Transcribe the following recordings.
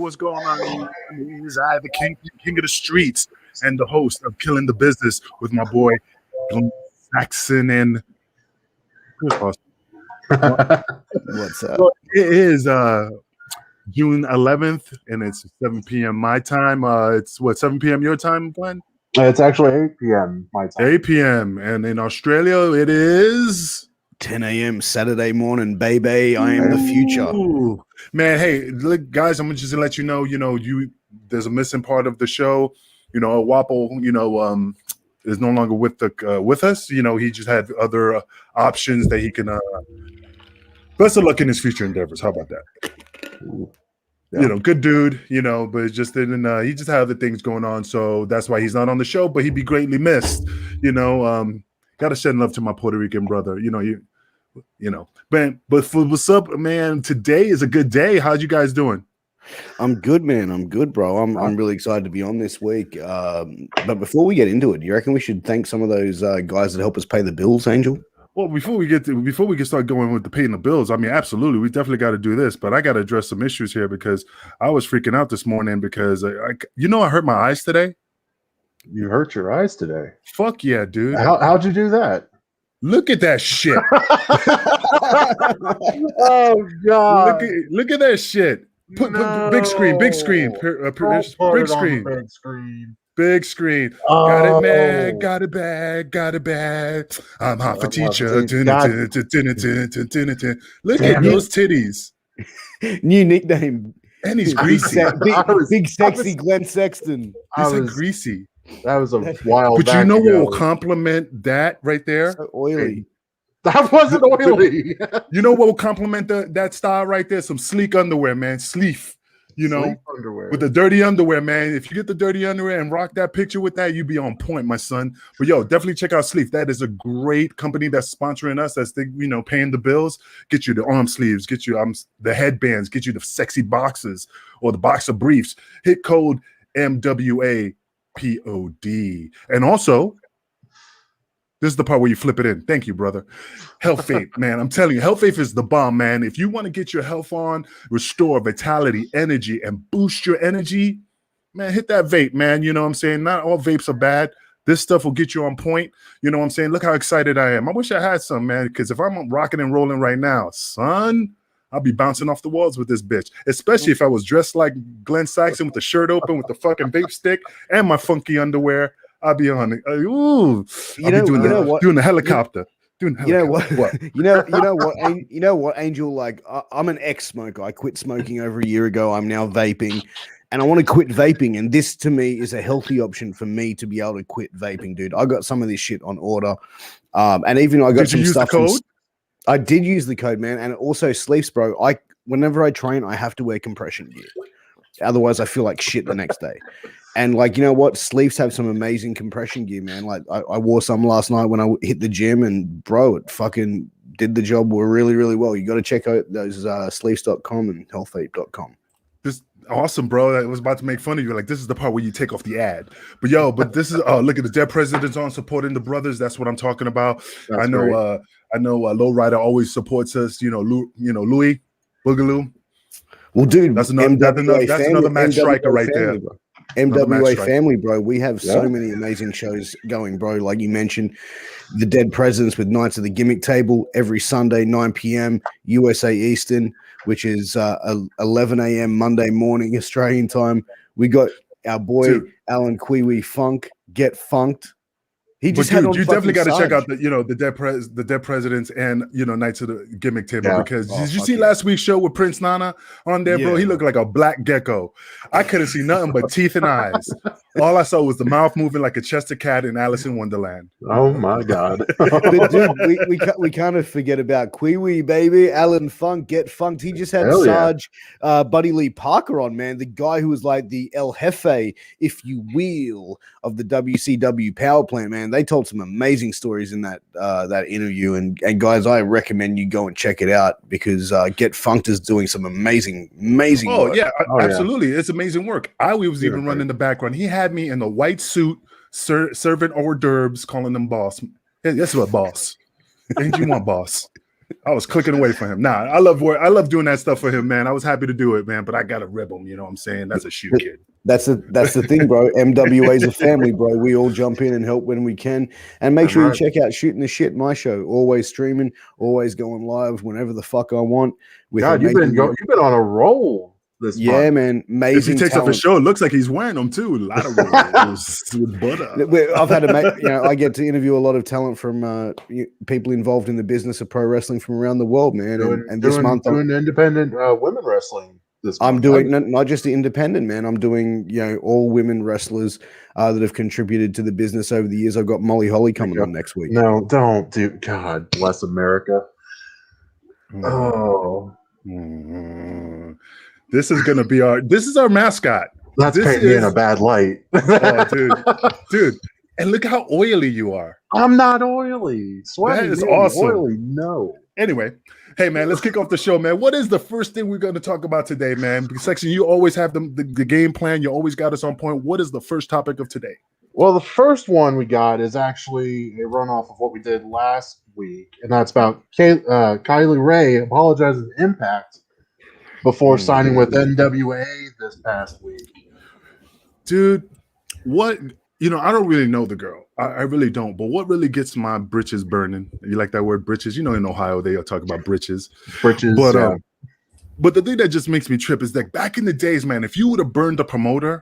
what's going on? It is I, the king of the streets, and the host of Killing the Business with my boy Glenn Saxon and what's up? Well, it is June 11th, and it's 7 p.m. my time. It's what, 7 p.m. your time, Glenn? It's actually 8 p.m. my time. 8 p.m. And in Australia, it is 10 a.m. Saturday morning, baby. I am the future. Ooh. Man, hey, look, guys, I'm just gonna let you know, there's a missing part of the show. Wapple, is no longer with us. He just had other options that he can best of luck in his future endeavors. How about that? Yeah. Good dude, but it just didn't he just had other things going on, so that's why he's not on the show, but he'd be greatly missed. Gotta send love to my Puerto Rican brother. But for what's up, man, today is a good day. How's you guys doing? I'm good, man. I'm good, bro. I'm really excited to be on this week. But before we get into it, do you reckon we should thank some of those guys that help us pay the bills, Angel? Well, before we can start going with the paying the bills, I mean, absolutely, we definitely got to do this. But I got to address some issues here because I was freaking out this morning because I hurt my eyes today. You hurt your eyes today? Fuck yeah, dude! How'd you do that? Look at that shit! Oh god! Look at that shit! Put big screen, big screen. Big screen. Oh. Got it mad, got it bad, got it bad. I'm hot for teacher. Look at those titties. New nickname. And he's greasy. Big sexy Glenn Sexton. He's greasy. That was a wild. But you know what will compliment that right there? So oily. That wasn't oily. You know what will compliment that style right there? Some sleek underwear, man. Sleek. Sleek underwear. With the dirty underwear, man. If you get the dirty underwear and rock that picture with that, you be on point, my son. But yo, definitely check out Sleeve. That is a great company that's sponsoring us. That's paying the bills. Get you the arm sleeves, get you the headbands, get you the sexy boxes or the boxer briefs. Hit code MWA POD. And also, this is the part where you flip it in. Thank you, brother. Health Vape, man. I'm telling you, Health Vape is the bomb, man. If you want to get your health on, restore vitality, energy, and boost your energy, man, hit that vape, man. You know what I'm saying? Not all vapes are bad. This stuff will get you on point. You know what I'm saying? Look how excited I am. I wish I had some, man, because if I'm rocking and rolling right now, son, I'll be bouncing off the walls with this bitch, especially if I was dressed like Glenn Saxon with the shirt open with the fucking vape stick and my funky underwear. I'll be on it. Doing the helicopter. You know what, Angel? Like, I'm an ex-smoker. I quit smoking over a year ago. I'm now vaping, and I want to quit vaping. And this, to me, is a healthy option for me to be able to quit vaping, dude. I got some of this shit on order, and even I got some stuff. Did you use the code? I did use the code, man, and it also sleeps, bro. Whenever I train, I have to wear compression gear. Otherwise, I feel like shit the next day. And like, you know what? Sleeves have some amazing compression gear, man. Like I wore some last night when I hit the gym, and bro, it fucking did the job really, really well. You got to check out those sleeves.com and healthvape.com. This awesome, bro. I was about to make fun of you. Like, this is the part where you take off the ad. But this is look at the dead presidents on supporting the brothers. That's what I'm talking about. I know Lowrider always supports us. Louis Boogaloo. Well, dude, that's another match striker right there. Bro. MWA family, bro. We have so many amazing shows going, bro. Like you mentioned, the Dead Presidents with Knights of the Gimmick Table every Sunday, 9 p.m. USA Eastern, which is 11 a.m. Monday morning Australian time. We got our boy Alan Kwee Funk, Get Funked. He just you definitely got to check out the Dead Presidents and Knights of the Gimmick Table because did you see last week's show with Prince Nana on there, bro? He looked like a black gecko. I couldn't see nothing but teeth and eyes. All I saw was the mouth moving like a Chester cat in Alice in Wonderland. Oh my god! But dude, we kind of forget about Kwee, baby. Alan Funk, Get Funked. He just had Sarge Buddy Lee Parker on, man. The guy who was like the El Jefe, if you will, of the WCW power plant, man. They told some amazing stories in that interview, and guys, I recommend you go and check it out because Get Funked is doing some amazing work. Absolutely. It's amazing work. I was even running the background. He had me in the white suit, serving hors d'oeuvres, calling them boss. Hey, that's what boss. And you want boss. I was clicking away for him. Nah, I love doing that stuff for him, man. I was happy to do it, man. But I gotta rib him. You know what I'm saying? That's a shoot kid. That's the thing, bro. MWA is a family, bro. We all jump in and help when we can. And make sure you check out Shooting the Shit, my show. Always streaming, always going live whenever the fuck I want. God, you've been on a roll this month. Man. Amazing. If he takes off his show, it looks like he's wearing them too. A lot of rolls with butter. I've had to I get to interview a lot of talent from people involved in the business of pro wrestling from around the world, man. And this month I'm doing independent women wrestling. I'm doing not just the independent, man. I'm doing all women wrestlers that have contributed to the business over the years. I've got Molly Holly coming on next week. No, don't do. God bless America. Oh, this is gonna be our mascot. That's painting me in a bad light. Oh, dude, and look how oily you are. I'm not oily. Sweaty, that is awesome. Oily, no. Anyway, hey man, let's kick off the show, man. What is the first thing we're going to talk about today, man? Section, you always have the game plan. You always got us on point. What is the first topic of today? Well, the first one we got is actually a runoff of what we did last week, and that's about Kylie Ray apologizing to Impact before signing with NWA this past week. Dude, what? I don't really know the girl. I really don't. But what really gets my britches burning? You like that word, britches? In Ohio, they talk about britches. Britches, but the thing that just makes me trip is that back in the days, man, if you would have burned the promoter,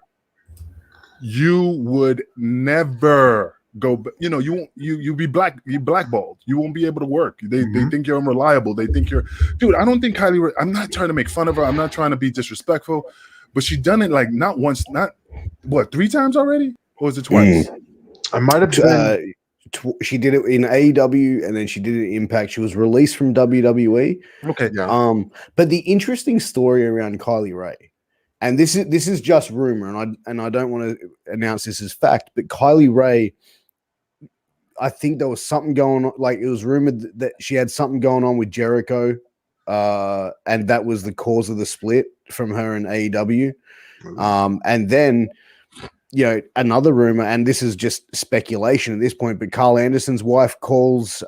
you would never go. You be blackballed. You won't be able to work. They think you're unreliable. They think you're, dude. I don't think Kylie. I'm not trying to make fun of her. I'm not trying to be disrespectful, but she done it like not once, not what, 3 times already. Or was it twice? I might have been. She did it in AEW and then she did it in Impact. She was released from WWE. Okay. Yeah. But the interesting story around Kylie Ray, and this is just rumor, and I don't want to announce this as fact, but Kylie Ray, I think there was something going on. Like it was rumored that she had something going on with Jericho, and that was the cause of the split from her and AEW. And then. Another rumor, and this is just speculation at this point, but Carl Anderson's wife calls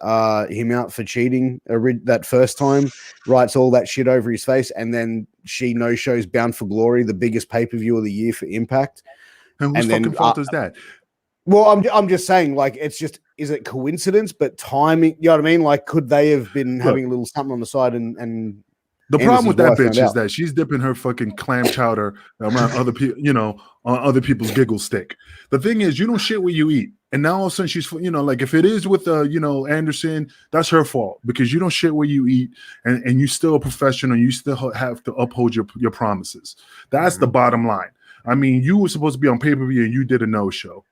him out for cheating that first time, writes all that shit over his face, and then she no-shows Bound for Glory, the biggest pay-per-view of the year for Impact. And whose fucking fault is that? Well, I'm just saying, like, it's just, is it coincidence? But timing, you know what I mean? Like, could they have been having a little something on the side and the problem with that bitch is that she's dipping her fucking clam chowder around other people, on other people's giggle stick. The thing is, you don't shit where you eat. And now all of a sudden she's, like if it is with, Anderson, that's her fault because you don't shit where you eat and you still a professional. You still have to uphold your promises. That's the bottom line. I mean, you were supposed to be on pay-per-view and you did a no-show.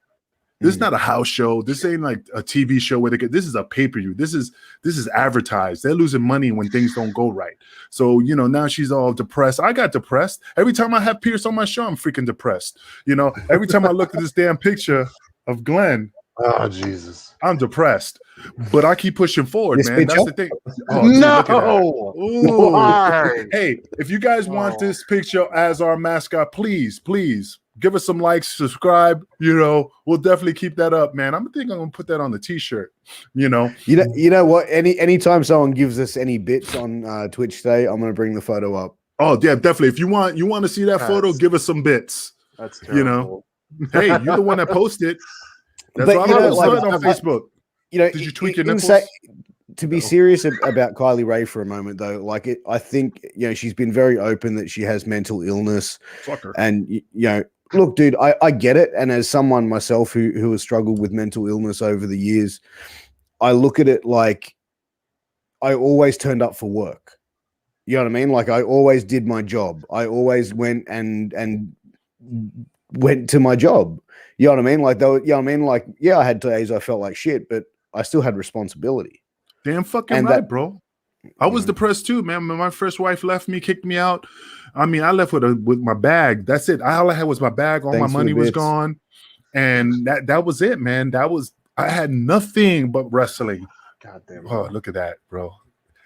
This is not a house show. This ain't like a TV show where this is a pay-per-view. This is advertised. They're losing money when things don't go right. So, now she's all depressed. I got depressed. Every time I have Pierce on my show, I'm freaking depressed. Every time I look at this damn picture of Glenn, oh Jesus, I'm depressed. But I keep pushing forward, man. That's the thing. Oh, dude, no. Why? Hey, if you guys want this picture as our mascot, please give us some likes, subscribe. We'll definitely keep that up, man. I'm gonna put that on the t-shirt. You know what? Anytime someone gives us any bits on Twitch today, I'm gonna bring the photo up. Oh yeah, definitely. If you want to see that photo, give us some bits. That's terrible. Hey, you're the one that posted. That's but, why I was on Facebook. Did you tweak your nipples? To be serious about Kylie Ray for a moment, though, I think she's been very open that she has mental illness. Fuck her. And look, dude, I get it. And as someone myself who has struggled with mental illness over the years, I look at it like I always turned up for work. You know what I mean? Like I always did my job. I always went and went to my job. You know what I mean? Like though, you know what I mean? Like, yeah, I had days I felt like shit, but I still had responsibility. Damn fucking right, bro. I was depressed too, man. When my first wife left me, kicked me out. I mean, I left with my bag. That's it. All I had was my bag. All my money was gone, and that was it, man. I had nothing but wrestling. God damn. Oh, look at that, bro.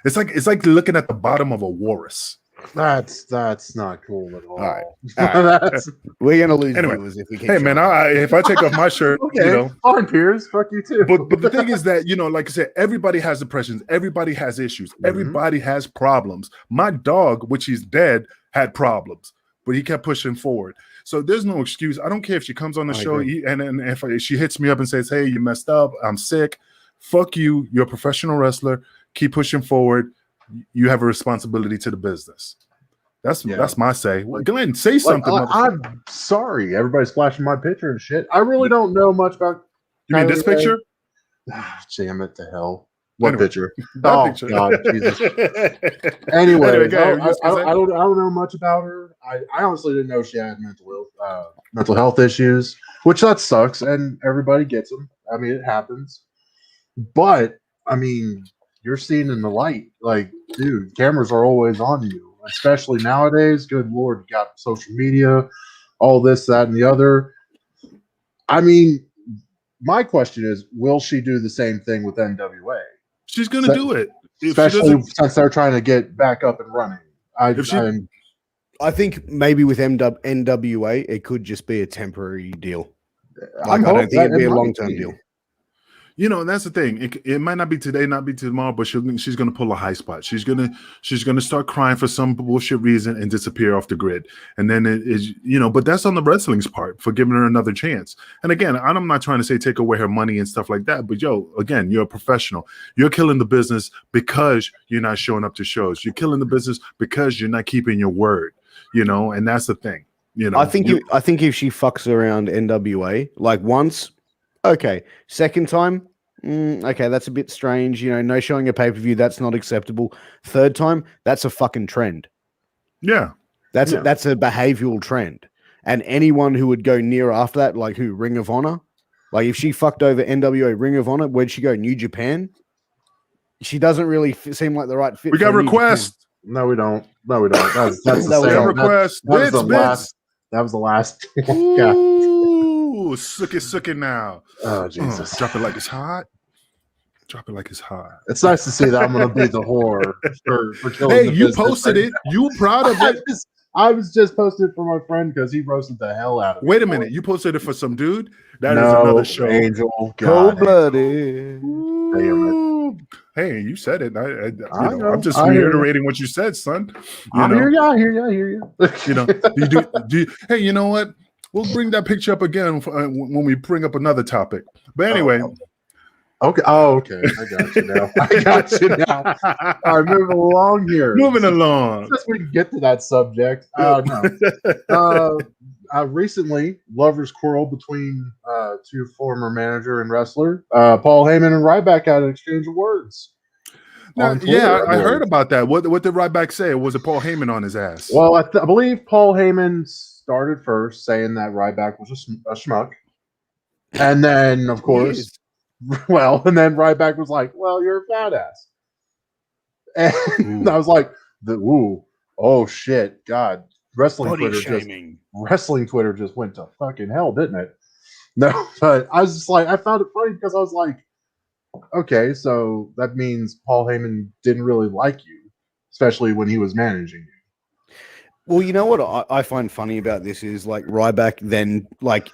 It's like looking at the bottom of a walrus. That's not cool at all. All right. We're gonna lose Anyway, viewers if we keep. Hey man, if I take off my shirt, okay, fine, Piers, fuck you too. But the thing is that, like I said, everybody has depressions, everybody has issues, everybody has problems. My dog, which he's dead, had problems, but he kept pushing forward. So there's no excuse. I don't care if she comes on the show and if she hits me up and says, "Hey, you messed up. I'm sick." Fuck you. You're a professional wrestler. Keep pushing forward. You have a responsibility to the business. That's my say. Glenn, say something. I'm sorry. Everybody's flashing my picture and shit. I really don't know much about. You mean this picture? Damn it to hell. What picture? Picture. God, Jesus. Anyway, I don't know much about her. I honestly didn't know she had mental health issues, which that sucks, and everybody gets them. I mean, it happens. But I mean, you're seen in the light. Like, dude, cameras are always on you, especially nowadays. Good Lord, you got social media, all this, that, and the other. I mean, my question is, will she do the same thing with NWA? She's going to do it. Especially since they're trying to get back up and running. I think maybe with NWA, it could just be a temporary deal. I don't think it'd be a long-term deal. And that's the thing. It might not be today, not be tomorrow, but she's gonna pull a high spot. She's gonna start crying for some bullshit reason and disappear off the grid. And then it is, but that's on the wrestling's part for giving her another chance. And again, I'm not trying to say take away her money and stuff like that, but again, you're a professional. You're killing the business because you're not showing up to shows. You're killing the business because you're not keeping your word. And that's the thing. I think if she fucks around NWA like once. Okay. Second time, okay, that's a bit strange. No showing a pay-per-view, that's not acceptable. Third time, that's a fucking trend. Yeah. That's a behavioral trend. And anyone who would go near after that, like who, Ring of Honor? Like if she fucked over NWA Ring of Honor, where'd she go? New Japan? She doesn't really seem like the right fit. We got requests. No, we don't. That's the same request. That was the last. Ooh, suck it now. Oh, Jesus. Drop it like it's hot. Drop it like it's hot. It's nice to see that I'm going to be the whore for killing. Hey, you posted it. You proud of it? I was just posted for my friend because he roasted the hell out of me. Wait a minute. You posted it for some dude? That is another show. Angel. Cold-blooded. Hey, you said it. I'm just reiterating what you said, son. I hear you. Hey, you know what? We'll bring that picture up again when we bring up another topic. But anyway. Okay. Oh, okay. I got you now. All right, moving along here. Moving along. Just we can get to that subject. Recently, lovers quarrel between two former manager and wrestler. Paul Heyman and Ryback had an exchange of words. I heard about that. What did Ryback say? Was it Paul Heyman on his ass? Well, I believe Paul Heyman started first, saying that Ryback was a schmuck. And then, of course, and then Ryback was like, well, you're a fat ass. And I was like, oh shit, God. Wrestling Twitter just went to fucking hell, didn't it? No, but I was just like, I found it funny because I was like, okay, so that means Paul Heyman didn't really like you, especially when he was managing you. Well, you know what I find funny about this is like Ryback then, like,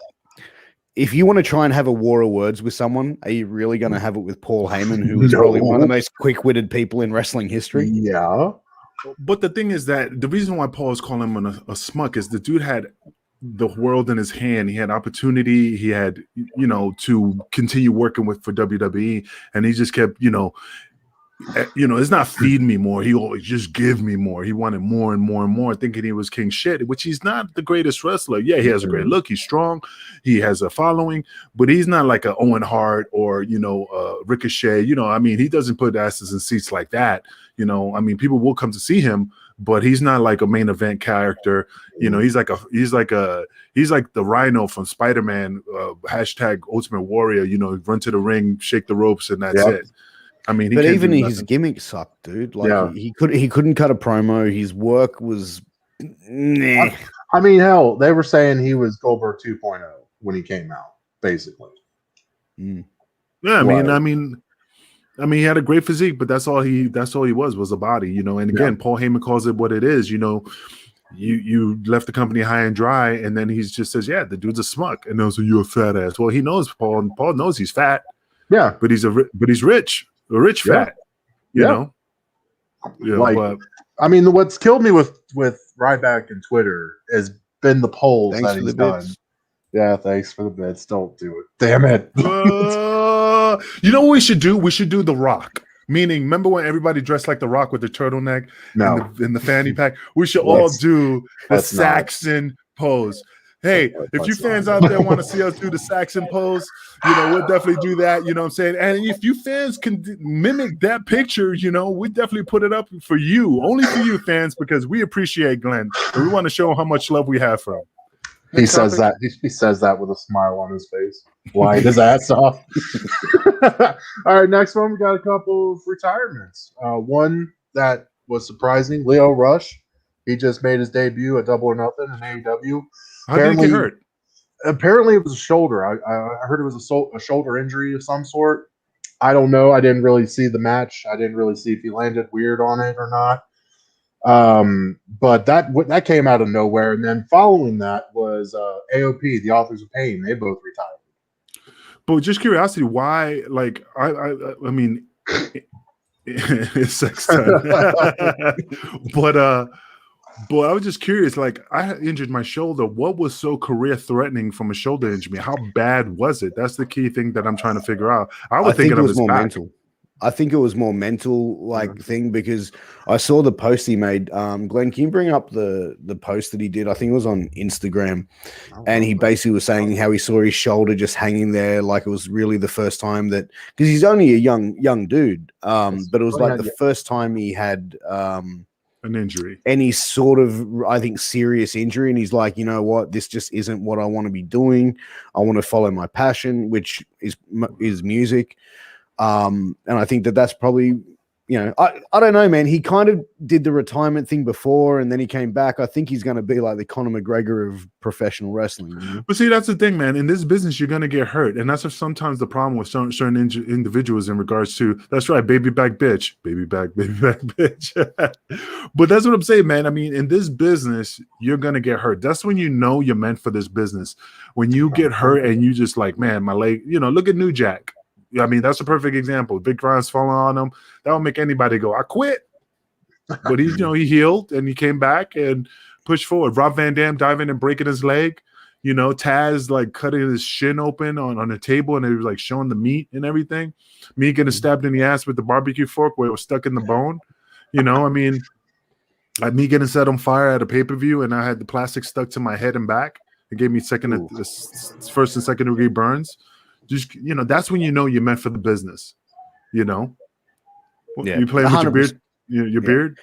if you want to try and have a war of words with someone, are you really going to have it with Paul Heyman, who is probably one of the most quick-witted people in wrestling history? Yeah. But the thing is that the reason why Paul is calling him a smug is the dude had the world in his hand. He had opportunity. He had, to continue working for WWE, and he just kept, it's not feed me more. He always just give me more. He wanted more and more and more, thinking he was king shit, which he's not the greatest wrestler. Yeah, he has a great look. He's strong. He has a following, but he's not like a Owen Hart or, Ricochet. He doesn't put asses in seats like that. People will come to see him, but he's not like a main event character. He's like the Rhino from Spider-Man, hashtag Ultimate Warrior, run to the ring, shake the ropes, and that's it. But even his gimmick sucked, dude. Like he couldn't cut a promo. His work was hell, they were saying he was Goldberg 2.0 when he came out, basically. Yeah, I mean, he had a great physique, but that's all he was a body, you know. And again, Paul Heyman calls it what it is, you know. You left the company high and dry, and then he just says, "Yeah, the dude's a smuck," and they'll say, "You're a fat ass." Well, he knows Paul, and Paul knows he's fat. Yeah, but he's rich, fat. You know. Yeah, like, but I mean, what's killed me with Ryback and Twitter has been the polls that he's done. Yeah, thanks for the bits. Don't do it. Damn it. You know what we should do? We should do The Rock. Meaning, remember when everybody dressed like The Rock with the turtleneck and the fanny pack? We should all do the Saxon pose. Hey, if you fans out there want to see us do the Saxon pose, you know, we'll definitely do that. You know what I'm saying? And if you fans can mimic that picture, you know, we definitely put it up for you, only for you fans, because we appreciate Glenn. And we want to show him how much love we have for him. He says that. He says that with a smile on his face. Lying his ass off. All right, next one. We got a couple of retirements. One that was surprising, Leo Rush. He just made his debut at Double or Nothing in AEW. How did he get hurt? Apparently, it was a shoulder. I heard it was a shoulder injury of some sort. I don't know. I didn't really see the match. I didn't really see if he landed weird on it or not. But that came out of nowhere. And then following that was AOP, the Authors of Pain. They both retired. But just curiosity, why? Like, I mean, it's sex time. But I was just curious. Like, I injured my shoulder. What was so career threatening from a shoulder injury? How bad was it? That's the key thing that I'm trying to figure out. I think it was more mental. I think it was more mental thing, because I saw the post he made. Glenn, can you bring up the post that he did? I think it was on Instagram, and he basically was saying how he saw his shoulder just hanging there, like it was really the first time that, because he's only a young dude, but it was like the first time he had an injury, any sort of, I think, serious injury. And he's like, you know what, this just isn't what I want to be doing. I want to follow my passion, which is music. And I think that's probably, you know, I don't know, man. He kind of did the retirement thing before, and then he came back. I think he's going to be like the Conor McGregor of professional wrestling. You know? But see, that's the thing, man. In this business, you're going to get hurt, and that's sometimes the problem with certain individuals in regards to, that's right, baby back bitch, baby back bitch. But that's what I'm saying, man. I mean, in this business, you're going to get hurt. That's when you know you're meant for this business. When you get hurt and you just like, man, my leg. You know, look at New Jack. I mean, that's a perfect example. Big Ron's falling on him. That would make anybody go, I quit. But he, you know, he healed and he came back and pushed forward. Rob Van Dam diving and breaking his leg. You know, Taz like cutting his shin open on a table, and it was like showing the meat and everything. Me getting stabbed in the ass with the barbecue fork where it was stuck in the bone. You know, I mean, like me getting set on fire at a pay-per-view, and I had the plastic stuck to my head and back. It gave me first and second degree burns. Just, you know, that's when you know you're meant for the business. You know, you playing with your beard, your beard.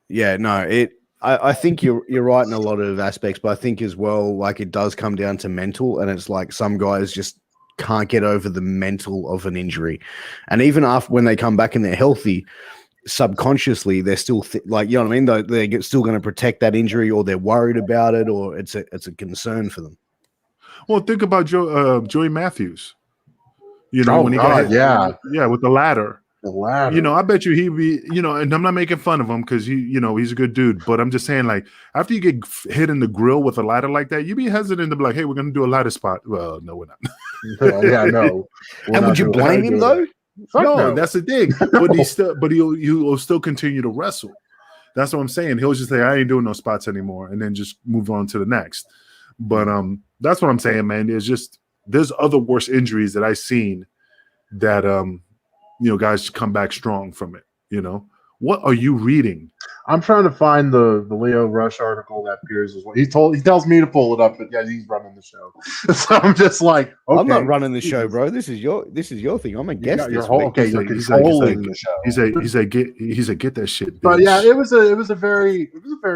Yeah, no, I think you're right in a lot of aspects, but I think as well, like, it does come down to mental, and it's like some guys just can't get over the mental of an injury, and even after when they come back and they're healthy, subconsciously they're still like, you know what I mean? They're still going to protect that injury, or they're worried about it, or it's a concern for them. Well, think about Joey Matthews. You know, when he got hit, with the ladder. You know, I bet you he'd be, you know, and I'm not making fun of him because he's a good dude, but I'm just saying, like, after you get hit in the grill with a ladder like that, you'd be hesitant to be like, hey, we're gonna do a ladder spot. Well, no, we're not. No. And would you blame him though? No, that's the thing. But he'll still continue to wrestle. That's what I'm saying. He'll just say, I ain't doing no spots anymore, and then just move on to the next. But that's what I'm saying, man. There's other worse injuries that I've seen that you know, guys come back strong from it. You know, what are you reading? I'm trying to find the Leo Rush article that appears as well. He tells me to pull it up, but yeah, he's running the show. So I'm just like, okay. I'm not running the show, bro. This is your thing. I'm a guest. He's controlling the show. He's a get that shit. Bitch. But yeah, it was a very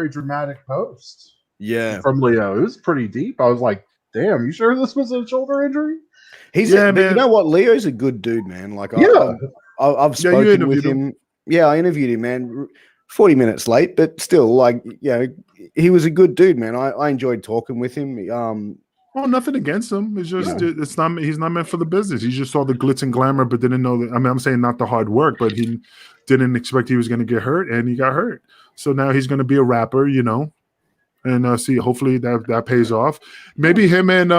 dramatic post. Yeah, from Leo. It was pretty deep. I was like, damn, you sure this was a shoulder injury? Man. You know what? Leo's a good dude, man. Like, I've spoken with him. Yeah, I interviewed him, man. 40 minutes late, but still, like, you know, he was a good dude, man. I enjoyed talking with him. Oh, nothing against him. It's just it's not. He's not meant for the business. He just saw the glitz and glamour, but didn't know that. I mean, I'm saying not the hard work, but he didn't expect he was going to get hurt, and he got hurt. So now he's going to be a rapper, and see. Hopefully that pays off. Maybe him and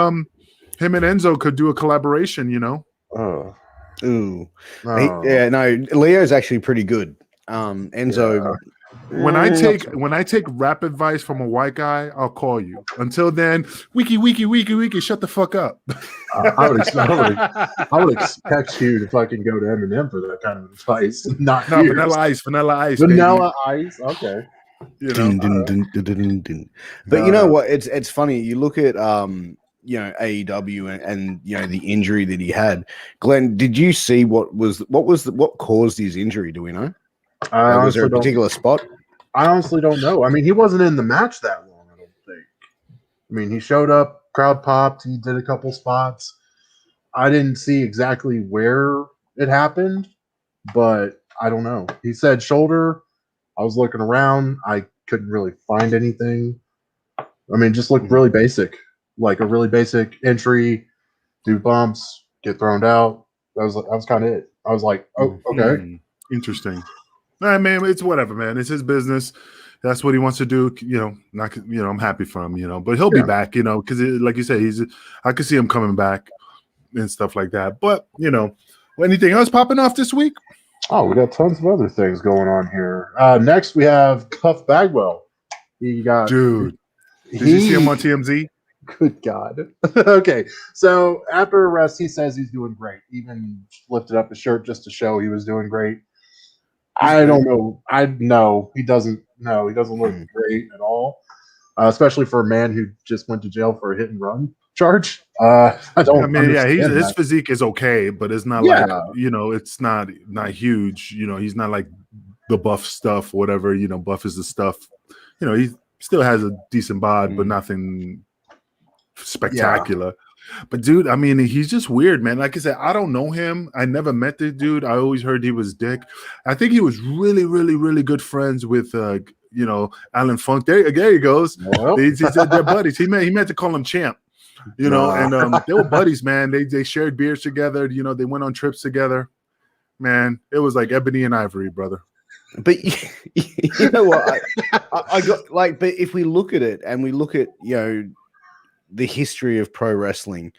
Enzo could do a collaboration. Oh, ooh, Leo's actually pretty good. Enzo. Yeah. When I take rap advice from a white guy, I'll call you. Until then, wiki, shut the fuck up. I would expect you to fucking go to Eminem for that kind of advice. No, Vanilla Ice. Vanilla Ice. Okay. But you know what? It's funny. You look at AEW and the injury that he had. Glenn, did you see what caused his injury? Do we know? Was there a particular spot? I honestly don't know. I mean, he wasn't in the match that long, I don't think. I mean, he showed up, crowd popped, he did a couple spots. I didn't see exactly where it happened, but I don't know. He said shoulder. I was looking around. I couldn't really find anything. I mean, just looked really basic, like a really basic entry, do bumps, get thrown out. That was kind of it. I was like, oh, okay. Interesting. Nah, man, it's whatever, man. It's his business. That's what he wants to do. I'm happy for him, but he'll be back, because like you said, I could see him coming back and stuff like that. But, anything else popping off this week? Oh, we got tons of other things going on here. Next, we have Cuff Bagwell. Dude, did you see him on TMZ? Good God. Okay, so after arrest, he says he's doing great. Even lifted up his shirt just to show he was doing great. I don't know. He doesn't look great at all, especially for a man who just went to jail for a hit and run charge. His physique is okay, but it's not like it's not huge. He's not like the buff stuff, whatever. Buff is the stuff. He still has a decent bod, but nothing spectacular. But dude, I mean, he's just weird, man. Like I said, I don't know him. I never met the dude. I always heard he was dick. I think he was really, really, really good friends with Alan Funk. There he goes. Well. He said they're buddies. He meant to call him Champ. And they were buddies, man. They shared beers together. They went on trips together. Man, it was like ebony and ivory, brother. But you know what? I got like, but if we look at it and we look at the history of pro wrestling,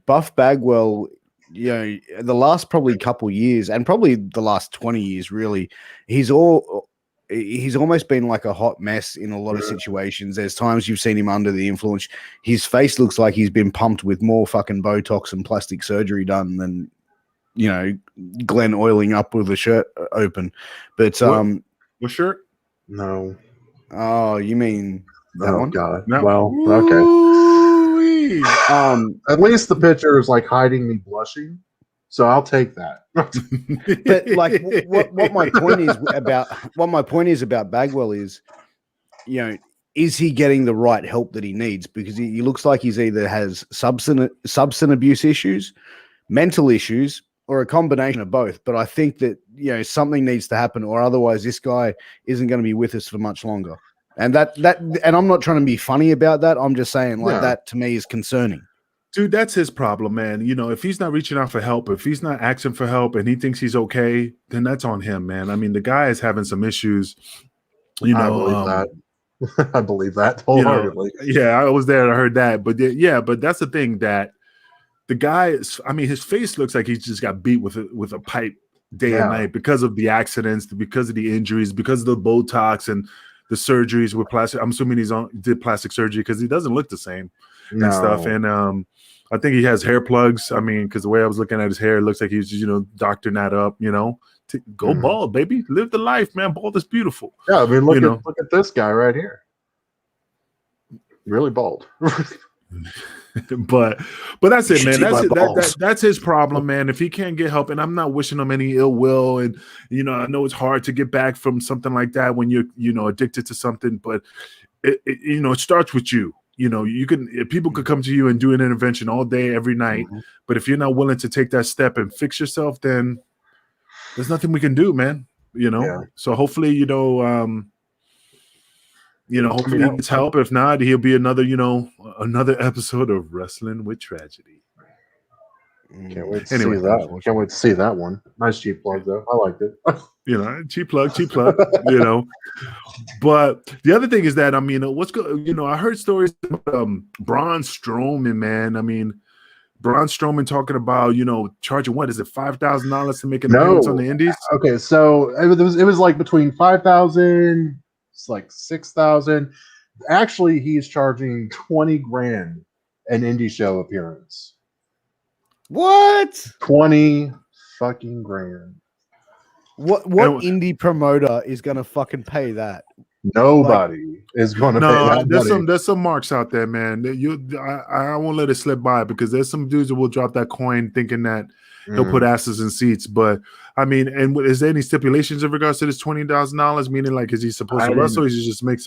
Buff Bagwell, the last probably couple years and probably the last 20 years, really, he's almost been like a hot mess in a lot of situations. There's times you've seen him under the influence. His face looks like he's been pumped with more fucking Botox and plastic surgery done than, Glenn oiling up with a shirt open. But what shirt? No. Oh, you mean that one? God. No. Well, okay. At least the picture is like hiding me blushing, so I'll take that. But like, what my point is about Bagwell is, is he getting the right help that he needs? Because he looks like he's either has substance abuse issues, mental issues, or a combination of both. But I think that something needs to happen, or otherwise this guy isn't going to be with us for much longer. And and I'm not trying to be funny about that. I'm just saying that to me is concerning. Dude, that's his problem, man. If he's not reaching out for help, if he's not asking for help and he thinks he's okay, then that's on him, man. I mean, the guy is having some issues. I believe that. I believe that wholeheartedly. I was there and I heard that. But but that's the thing, that the guy is, I mean, his face looks like he's just got beat with a pipe day and night because of the accidents, because of the injuries, because of the Botox and the surgeries with plastic. I'm assuming did plastic surgery because he doesn't look the same and stuff. And I think he has hair plugs. I mean, because the way I was looking at his hair, it looks like he's just, doctoring that up, go bald, baby. Live the life, man. Bald is beautiful. Yeah, I mean, look at this guy right here. Really bald. but that's it, man. That's his problem, man. If he can't get help, and I'm not wishing him any ill will, and I know it's hard to get back from something like that when you're addicted to something, but it starts with you. People could come to you and do an intervention all day, every night, but if you're not willing to take that step and fix yourself, then there's nothing we can do, man. So hopefully, hopefully he gets help. If not, he'll be another episode of Wrestling with Tragedy. Can't wait to see that. Can't wait to see that one. Nice cheap plug though. I liked it. Cheap plug. But the other thing is that what's good? I heard stories about Braun Strowman, man. Braun Strowman talking about charging what is it, $5,000 to make an appearance on the Indies? Okay, so it was like between 5,000, it's like 6,000. Actually, he's charging 20 grand an indie show appearance. What? 20 fucking grand. What indie promoter is gonna fucking pay that? Nobody is gonna pay that. There's some marks out there, man. I won't let it slip by because there's some dudes that will drop that coin thinking that he'll put asses in seats. But and is there any stipulations in regards to this $20,000? Meaning, like, is he supposed to wrestle? Or is he just make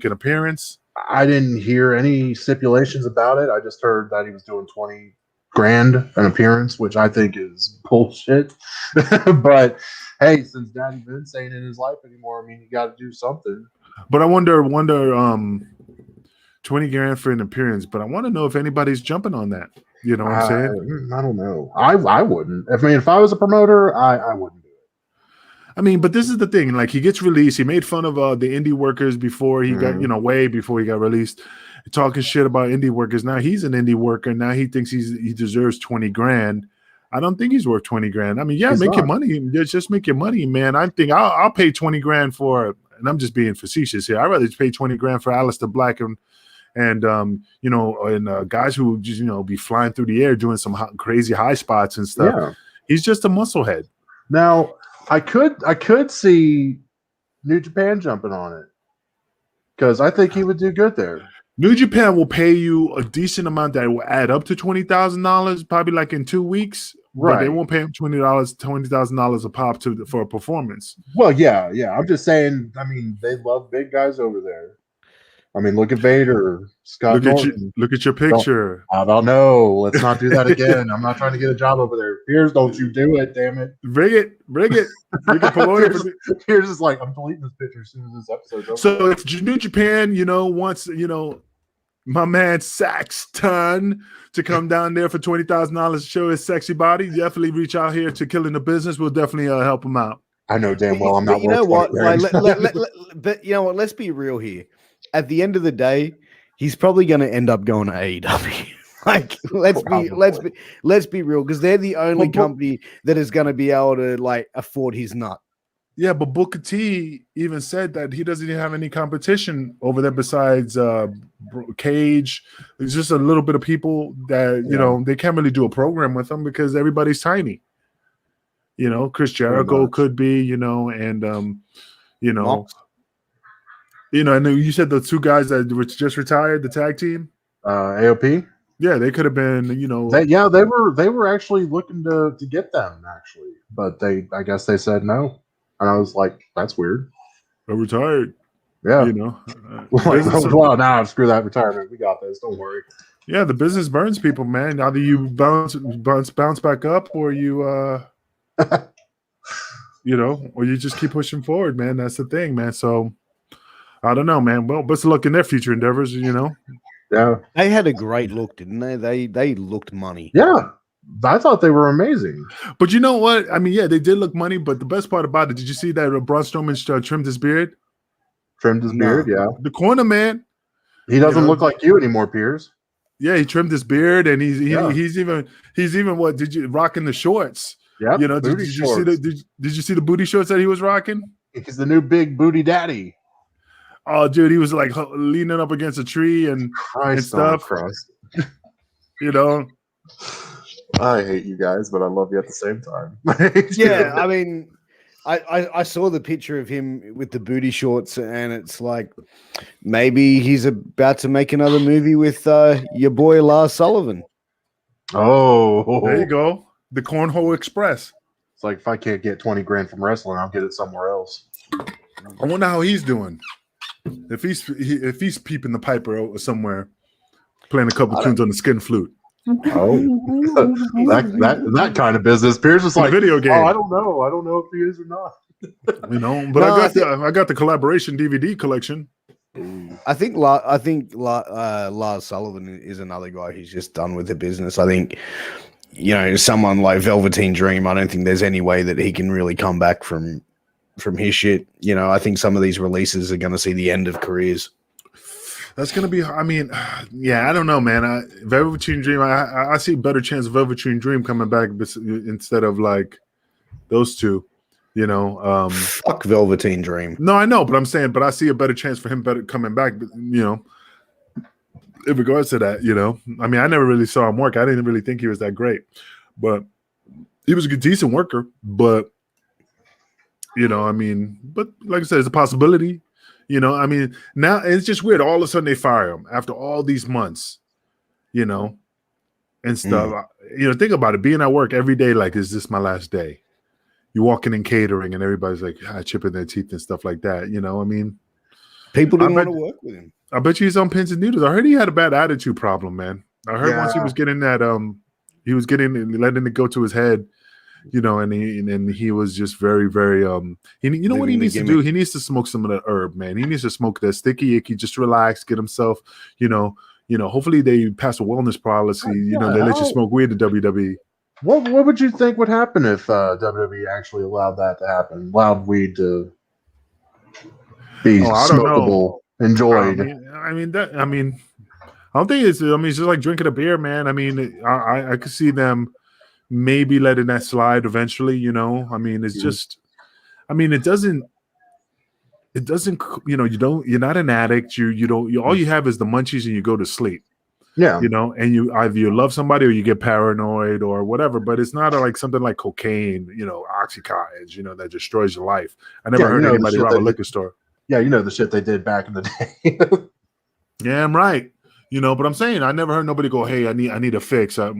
an appearance? I didn't hear any stipulations about it. I just heard that he was doing 20 grand an appearance, which I think is bullshit. But hey, since Daddy Vince ain't in his life anymore, you got to do something. But I wonder 20 grand for an appearance. But I want to know if anybody's jumping on that. You know what I'm saying? I don't know. I wouldn't. If I was a promoter, I wouldn't do it. But this is the thing. Like, he gets released. He made fun of the indie workers before he got, way before he got released, talking shit about indie workers. Now he's an indie worker. Now he thinks he deserves 20 grand. I don't think he's worth 20 grand. Make your money. Just make your money, man. I think I'll pay 20 grand for, and I'm just being facetious here. I'd rather pay 20 grand for Aleister Black and guys who just, be flying through the air doing some crazy high spots and stuff. Yeah. He's just a musclehead. Now, I could see New Japan jumping on it because I think he would do good there. New Japan will pay you a decent amount that will add up to $20,000, probably like in 2 weeks. Right. But they won't pay him $20,000 a pop for a performance. Well, yeah. I'm just saying. They love big guys over there. Look at Vader, Scott Norton. Look at your picture. I don't know. Let's not do that again. I'm not trying to get a job over there. Piers, don't you do it, damn it. Bring it. You can promote it. Piers is like, I'm deleting this picture as soon as this episode's over. So if New Japan, wants, my man Saxton to come down there for $20,000 to show his sexy body, definitely reach out here to Killing the Business. We'll definitely help him out. I know damn well I'm not. You know what? But you know what? Let's be real here. At the end of the day, he's probably going to end up going to AEW. Let's be real, because they're the only company that is going to be able to afford his nut. Yeah, but Booker T even said that he doesn't even have any competition over there besides Cage. There's just a little bit of people that they can't really do a program with them because everybody's tiny. Chris Jericho could be, and Mox. And you said the two guys that were just retired, the tag team, AOP. Yeah, they could have been, they were actually looking to get them actually, but I guess they said no, and I was like, that's weird. They're retired. Yeah, screw that retirement. We got this. Don't worry. Yeah, the business burns people, man. Either you bounce back up, or you, or you just keep pushing forward, man. That's the thing, man. So. I don't know, man. Well, best of luck in their future endeavors, Yeah. They had a great look, didn't they? They looked money. Yeah. I thought they were amazing. But you know what? They did look money, but the best part about it, did you see that Braun Strowman trimmed his beard? Trimmed his beard, yeah. The corner man. He doesn't look like you anymore, Piers. Yeah, he trimmed his beard, and he's even what, did you rocking the shorts? Yeah. Did you see the booty shorts that he was rocking? He's the new big booty daddy. Oh, dude, he was like leaning up against a tree and stuff. I hate you guys, but I love you at the same time. Yeah, I saw the picture of him with the booty shorts, and it's like maybe he's about to make another movie with your boy Lars Sullivan. Oh, there you go. The Cornhole Express. It's like, if I can't get 20 grand from wrestling, I'll get it somewhere else. I wonder how he's doing. If he's peeping the piper somewhere, playing a couple tunes on the skin flute. Oh, that kind of business. Piers is like, video game. Oh, I don't know if he is or not. But I got the collaboration DVD collection. I think Lars Sullivan is another guy who's just done with the business. I think, someone like Velveteen Dream, I don't think there's any way that he can really come back from his shit. I think some of these releases are going to see the end of careers. That's going to be, I mean, yeah, I don't know, man. Velveteen Dream, I see a better chance of Velveteen Dream coming back instead of like those two. Fuck Velveteen Dream. No, I know, but I'm saying, I see a better chance for him coming back, in regards to that, I mean, I never really saw him work. I didn't really think he was that great, but he was a decent worker, but I mean, but like I said, it's a possibility, I mean, now it's just weird. All of a sudden they fire him after all these months, and stuff, think about it, being at work every day. Like, is this my last day? You walking in catering and everybody's like chipping their teeth and stuff like that. I mean, people didn't want to work with him. I bet you he's on pins and needles. I heard he had a bad attitude problem, man. I heard once he was getting that, letting it go to his head, and he was just very, very, what he needs to do? He needs to smoke some of the herb, man. He needs to smoke that sticky icky, just relax, get himself, hopefully they pass a wellness policy, they let you smoke weed at WWE. What would you think would happen if WWE actually allowed that to happen? Allowed weed to be smokable, enjoyed. I don't think it's just like drinking a beer, man. I mean, I could see them maybe letting that slide eventually. I mean, it's just, it doesn't. You're not an addict. All you have is the munchies and you go to sleep. Yeah, and you either you love somebody or you get paranoid or whatever, but it's not like something like cocaine, oxycontin, that destroys your life. I never heard anybody rob a liquor store. Yeah, the shit they did back in the day. Yeah, I'm right. But I'm saying I never heard nobody go, "Hey, I need a fix." Rob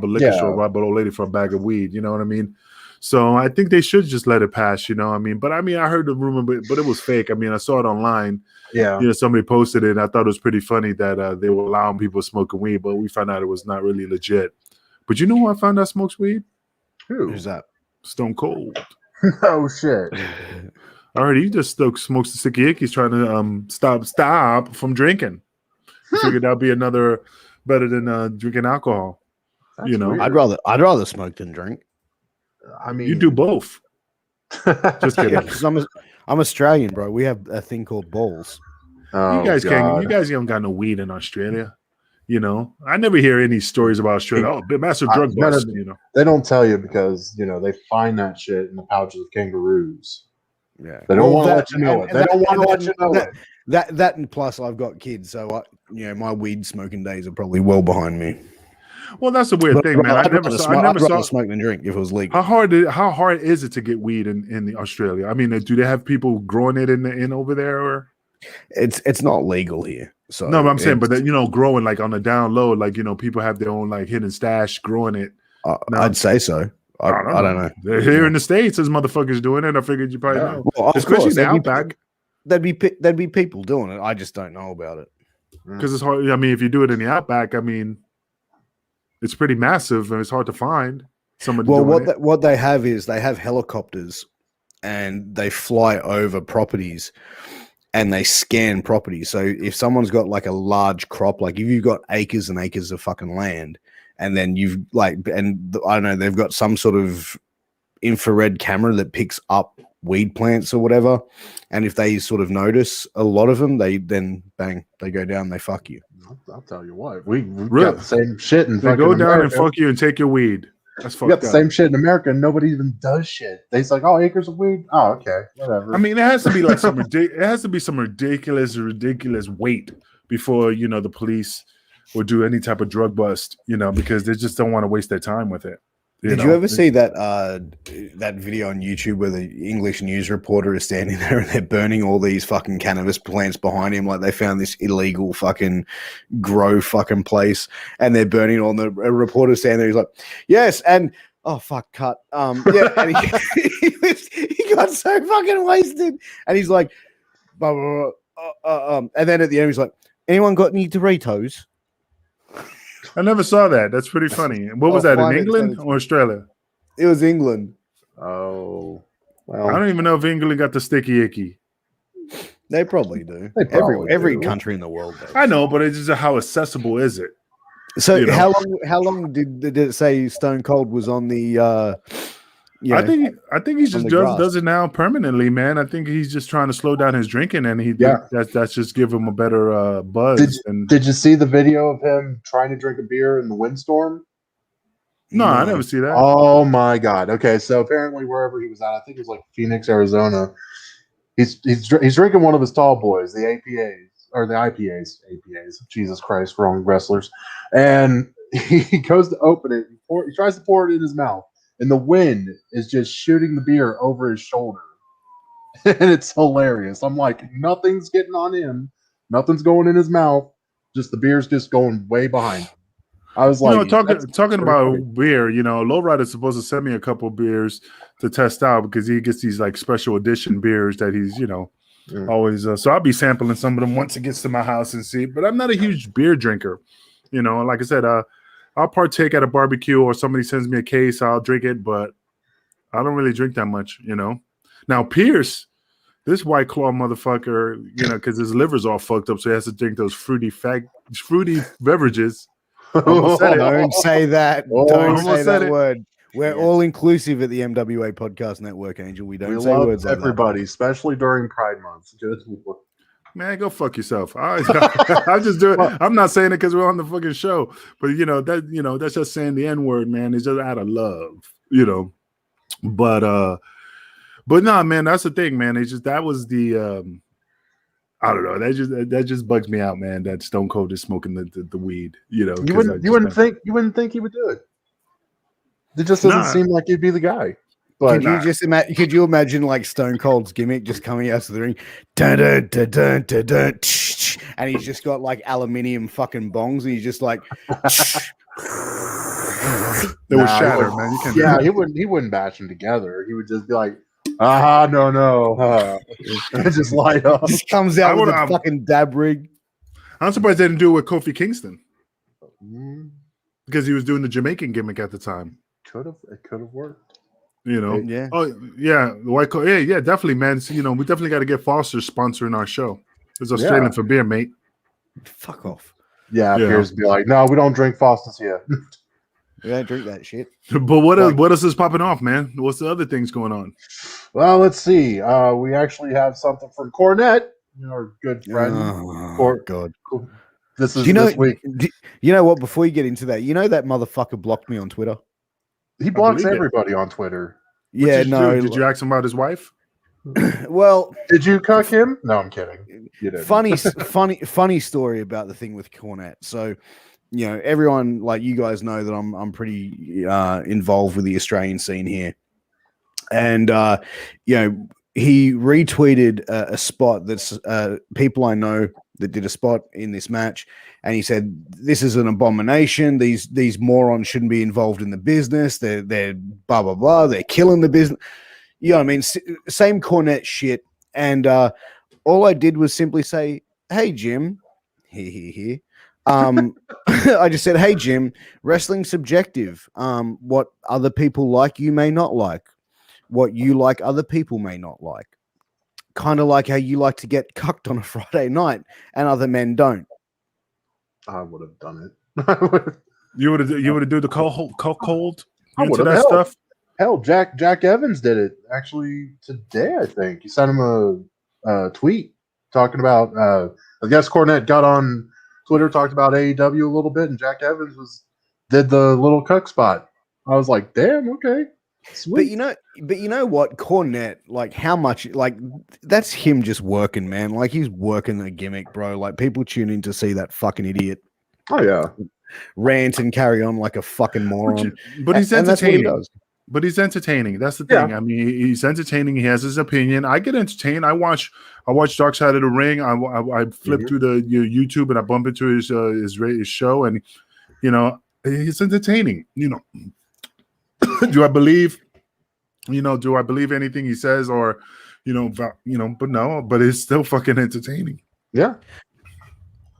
a liquor store, rob an old lady for a bag of weed. You know what I mean? So I think they should just let it pass. But I heard the rumor, but it was fake. I saw it online. Yeah. Somebody posted it. And I thought it was pretty funny that they were allowing people smoking weed, but we found out it was not really legit. But you know who I found out smokes weed? Who's that? Stone Cold. Oh shit. I heard he just still smokes the sticky ickies trying to stop from drinking. Figured that'd be another better than drinking alcohol. That's weird. I'd rather smoke than drink. I mean, you do both. Just kidding. Because I'm Australian, bro. We have a thing called balls. Oh, you guys don't got no weed in Australia. I never hear any stories about Australia. Oh, massive drug bust. They don't tell you because they find that shit in the pouches of kangaroos. Yeah, they don't want to let you know it. They don't want to let you know it. That and plus I've got kids, so my weed smoking days are probably well behind me. Well, that's a weird thing, man. I never saw smoke and drink if it was legal. How hard is it to get weed in Australia? I mean, do they have people growing it in over there, or it's not legal here? So no, but I'm saying, but growing like on the down low, like people have their own like hidden stash growing it. I'd say so. I don't know. They're here in the States, as motherfuckers doing it. I figured you probably know, well, especially in the outback. There'd be people doing it. I just don't know about it because it's hard. I mean, if you do it in the outback, it's pretty massive and it's hard to find somebody. Well, what they have is they have helicopters and they fly over properties and they scan properties. So if someone's got like a large crop, like if you've got acres and acres of fucking land, and then you've I don't know, they've got some sort of infrared camera that picks up weed plants or whatever, and if they sort of notice a lot of them, they go down, they fuck you. I'll tell you what, we got the same shit in they go down America. And fuck you and take your weed. That's fucked up. We got the same shit in America and nobody even does shit. They's like, oh, acres of weed. Oh, okay, whatever. I mean, it has to be like some ridiculous weight before the police will do any type of drug bust, because they just don't want to waste their time with it. Did you ever see that video on YouTube where the English news reporter is standing there and they're burning all these fucking cannabis plants behind him, like they found this illegal fucking grow fucking place and they're burning it all, and the reporter standing there, he's like, yes, and oh fuck, cut. Yeah, and he got so fucking wasted, and he's like, blah, blah, blah, and then at the end he's like, anyone got any Doritos? I never saw that. That's pretty funny. What was that, in England or Australia? It was England. Oh, well. I don't even know if England got the sticky icky. They probably do. They probably Every do. country in the world does. I know, but it's just how accessible is it? So You know? how long did it say Stone Cold was on the? I think he just does it now permanently, man. I think he's just trying to slow down his drinking, and that's just give him a better buzz. Did you see the video of him trying to drink a beer in the windstorm? No, I never see that. Oh my god. Okay, so apparently wherever he was at, I think it was like Phoenix, Arizona. He's drinking one of his tall boys, the APAs or the IPAs. Jesus Christ, wrong wrestlers. And he goes to open it. He tries to pour it in his mouth, and the wind is just shooting the beer over his shoulder. And it's hilarious. I'm like, nothing's getting on him, nothing's going in his mouth. Just the beer's just going way behind him. I was like, talking about beer, Lowrider's supposed to send me a couple beers to test out because he gets these like special edition beers that he's, always. So I'll be sampling some of them once it gets to my house and see. But I'm not a huge beer drinker, Like I said, I'll partake at a barbecue or somebody sends me a case, I'll drink it, but I don't really drink that much, Now Pierce, this White Claw motherfucker, because his liver's all fucked up, so he has to drink those fruity beverages. Don't say that. Don't say that word. We're all inclusive at the MWA Podcast Network, Angel. We don't say words like everybody, especially during Pride Month. Man, go fuck yourself. I just do it. I'm not saying it because we're on the fucking show, but that's just saying the N-word, man. It's just out of love, But nah, man, that's the thing, man. It's just that was the I don't know. That just bugs me out, man. That Stone Cold is smoking the weed. You wouldn't think he would do it. It just doesn't seem like he'd be the guy. But could you imagine like Stone Cold's gimmick just coming out of the ring, dun, dun, dun, dun, dun, dun, and he's just got like aluminium fucking bongs, and he's just like, it would shatter, man. He wouldn't bash them together. He would just be like, no. Just light up. Just comes out with a fucking dab rig. I'm surprised they didn't do it with Kofi Kingston. Because he was doing the Jamaican gimmick at the time. It could have worked. Yeah. Oh, yeah. The White Claw. Yeah, definitely, man. So, we definitely got to get Foster's sponsoring our show. It's Australian for beer, mate. Fuck off. Yeah, appears to be like, no, we don't drink Foster's here. We don't drink that shit. But what else is popping off, man? What's the other things going on? Well, let's see. We actually have something from Cornette, our good friend. Oh, God. This week. You know what? Before you get into that, that motherfucker blocked me on Twitter. He blocks everybody on Twitter. Yeah, no. Did you ask him about his wife? Well, did you cuck him? No, I'm kidding. You didn't. Funny story about the thing with Cornette. So, everyone, like you guys know that I'm pretty involved with the Australian scene here, and he retweeted a spot that's people I know that did a spot in this match, and he said this is an abomination. These morons shouldn't be involved in the business. They're blah blah blah. They're killing the business. You know what I mean? Same Cornette shit. And all I did was simply say, "Hey Jim, here." I just said, "Hey Jim, wrestling's subjective. What other people like, you may not like. What you like, other people may not like. Kind of like how you like to get cucked on a Friday night and other men don't." I would have done it. You would have do the cold into that stuff. Hell, Jack Evans did it actually today. I think he sent him a tweet talking about. I guess Cornette got on Twitter, talked about AEW a little bit, and Jack Evans did the little cuck spot. I was like, damn, okay. Sweet. But you know what, Cornette, like how much, like that's him just working, man. Like he's working the gimmick, bro. Like people tune in to see that fucking idiot. Oh yeah, rant and carry on like a fucking moron. But he's entertaining. But he's entertaining. That's the thing. Yeah. I mean, he's entertaining. He has his opinion. I get entertained. I watch Dark Side of the Ring. I flip through the YouTube and I bump into his show, and he's entertaining. Do I believe? Do I believe anything he says, or But no. But it's still fucking entertaining. Yeah.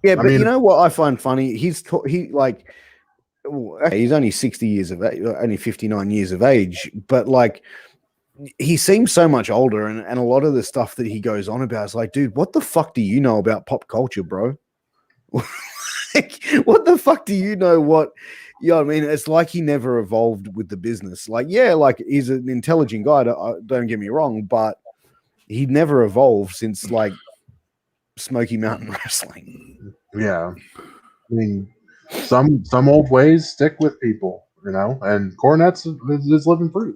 Yeah, but you know what I find funny? He's only 60 years of age, only 59 years of age, but like he seems so much older, and a lot of the stuff that he goes on about is like, dude, what the fuck do you know about pop culture, bro? Like, what the fuck do you know? What, you know what I mean? It's like he never evolved with the business. Like, yeah, like he's an intelligent guy, don't get me wrong, but he never evolved since like Smoky Mountain Wrestling. Yeah, I mean, some old ways stick with people, you know, and Cornette's is living proof.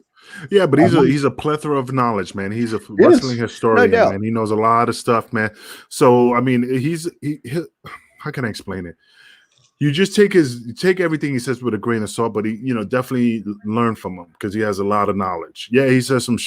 Yeah, but he's a plethora of knowledge, man. He's a wrestling historian, No doubt. man. He knows a lot of stuff, man. So I mean, how can I explain it? You just take everything he says with a grain of salt, but he, you know, definitely learn from him because he has a lot of knowledge. Yeah, he says some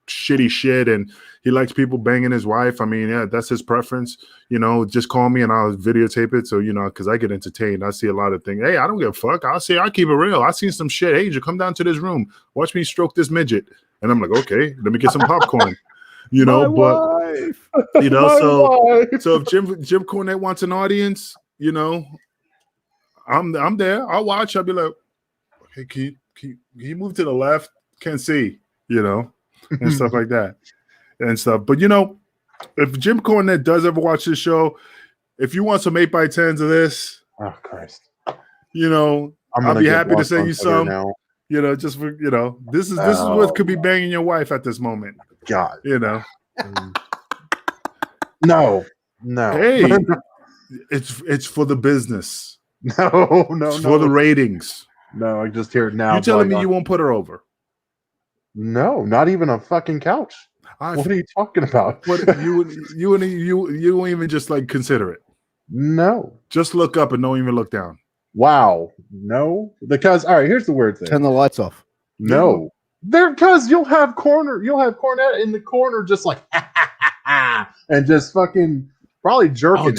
shitty shit, and he likes people banging his wife. I mean, yeah, that's his preference. You know, just call me and I'll videotape it. So, you know, because I get entertained. I see a lot of things. Hey, I don't give a fuck. I keep it real. I seen some shit. Hey, you come down to this room. Watch me stroke this midget. And I'm like, okay, let me get some popcorn. You know, wife. You know, so if Jim Cornette wants an audience, you know, I'm there. I'll watch. I'll be like, hey, can you move to the left? Can't see, you know, and stuff like that and stuff. But, you know, if Jim Cornette does ever watch this show, if you want some 8x10s of this, oh Christ, you know, I'll be happy to send you some. Now. You know, just for, you know, this is what could be banging your wife at this moment. God, you know. No. Hey, it's for the business. No. It's for the ratings. No, I just hear it now. You telling me you won't put her over? No, not even a fucking couch. What are you talking about? What you won't even just like consider it? No. Just look up and don't even look down. Wow. No. Because all right, here's the weird thing. Turn the lights off. No. Because you'll have Cornette in the corner just like and just fucking probably jerking. Oh,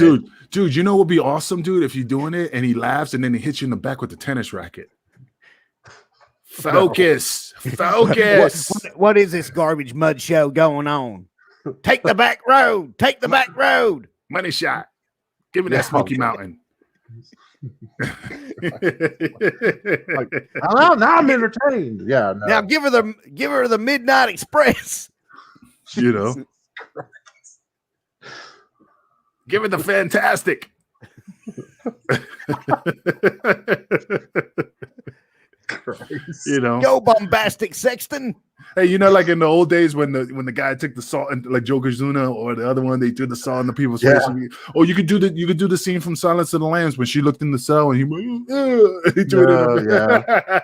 dude, you know what would be awesome, dude, if you're doing it and he laughs and then he hits you in the back with the tennis racket. Focus. What is this garbage mud show going on? Take the back road. Take the back road. Money shot. Give me that Smoky Mountain. Now I'm entertained. Yeah. No. Now give her the Midnight Express. You know. Give her the Fantastic. Christ. You know, go bombastic Sexton. Hey, you know, like in the old days when the guy took the salt and like Yokozuna or the other one, they threw the salt in the people's face. Oh, you could do the scene from Silence of the Lambs when she looked in the cell and he threw it in. Yeah.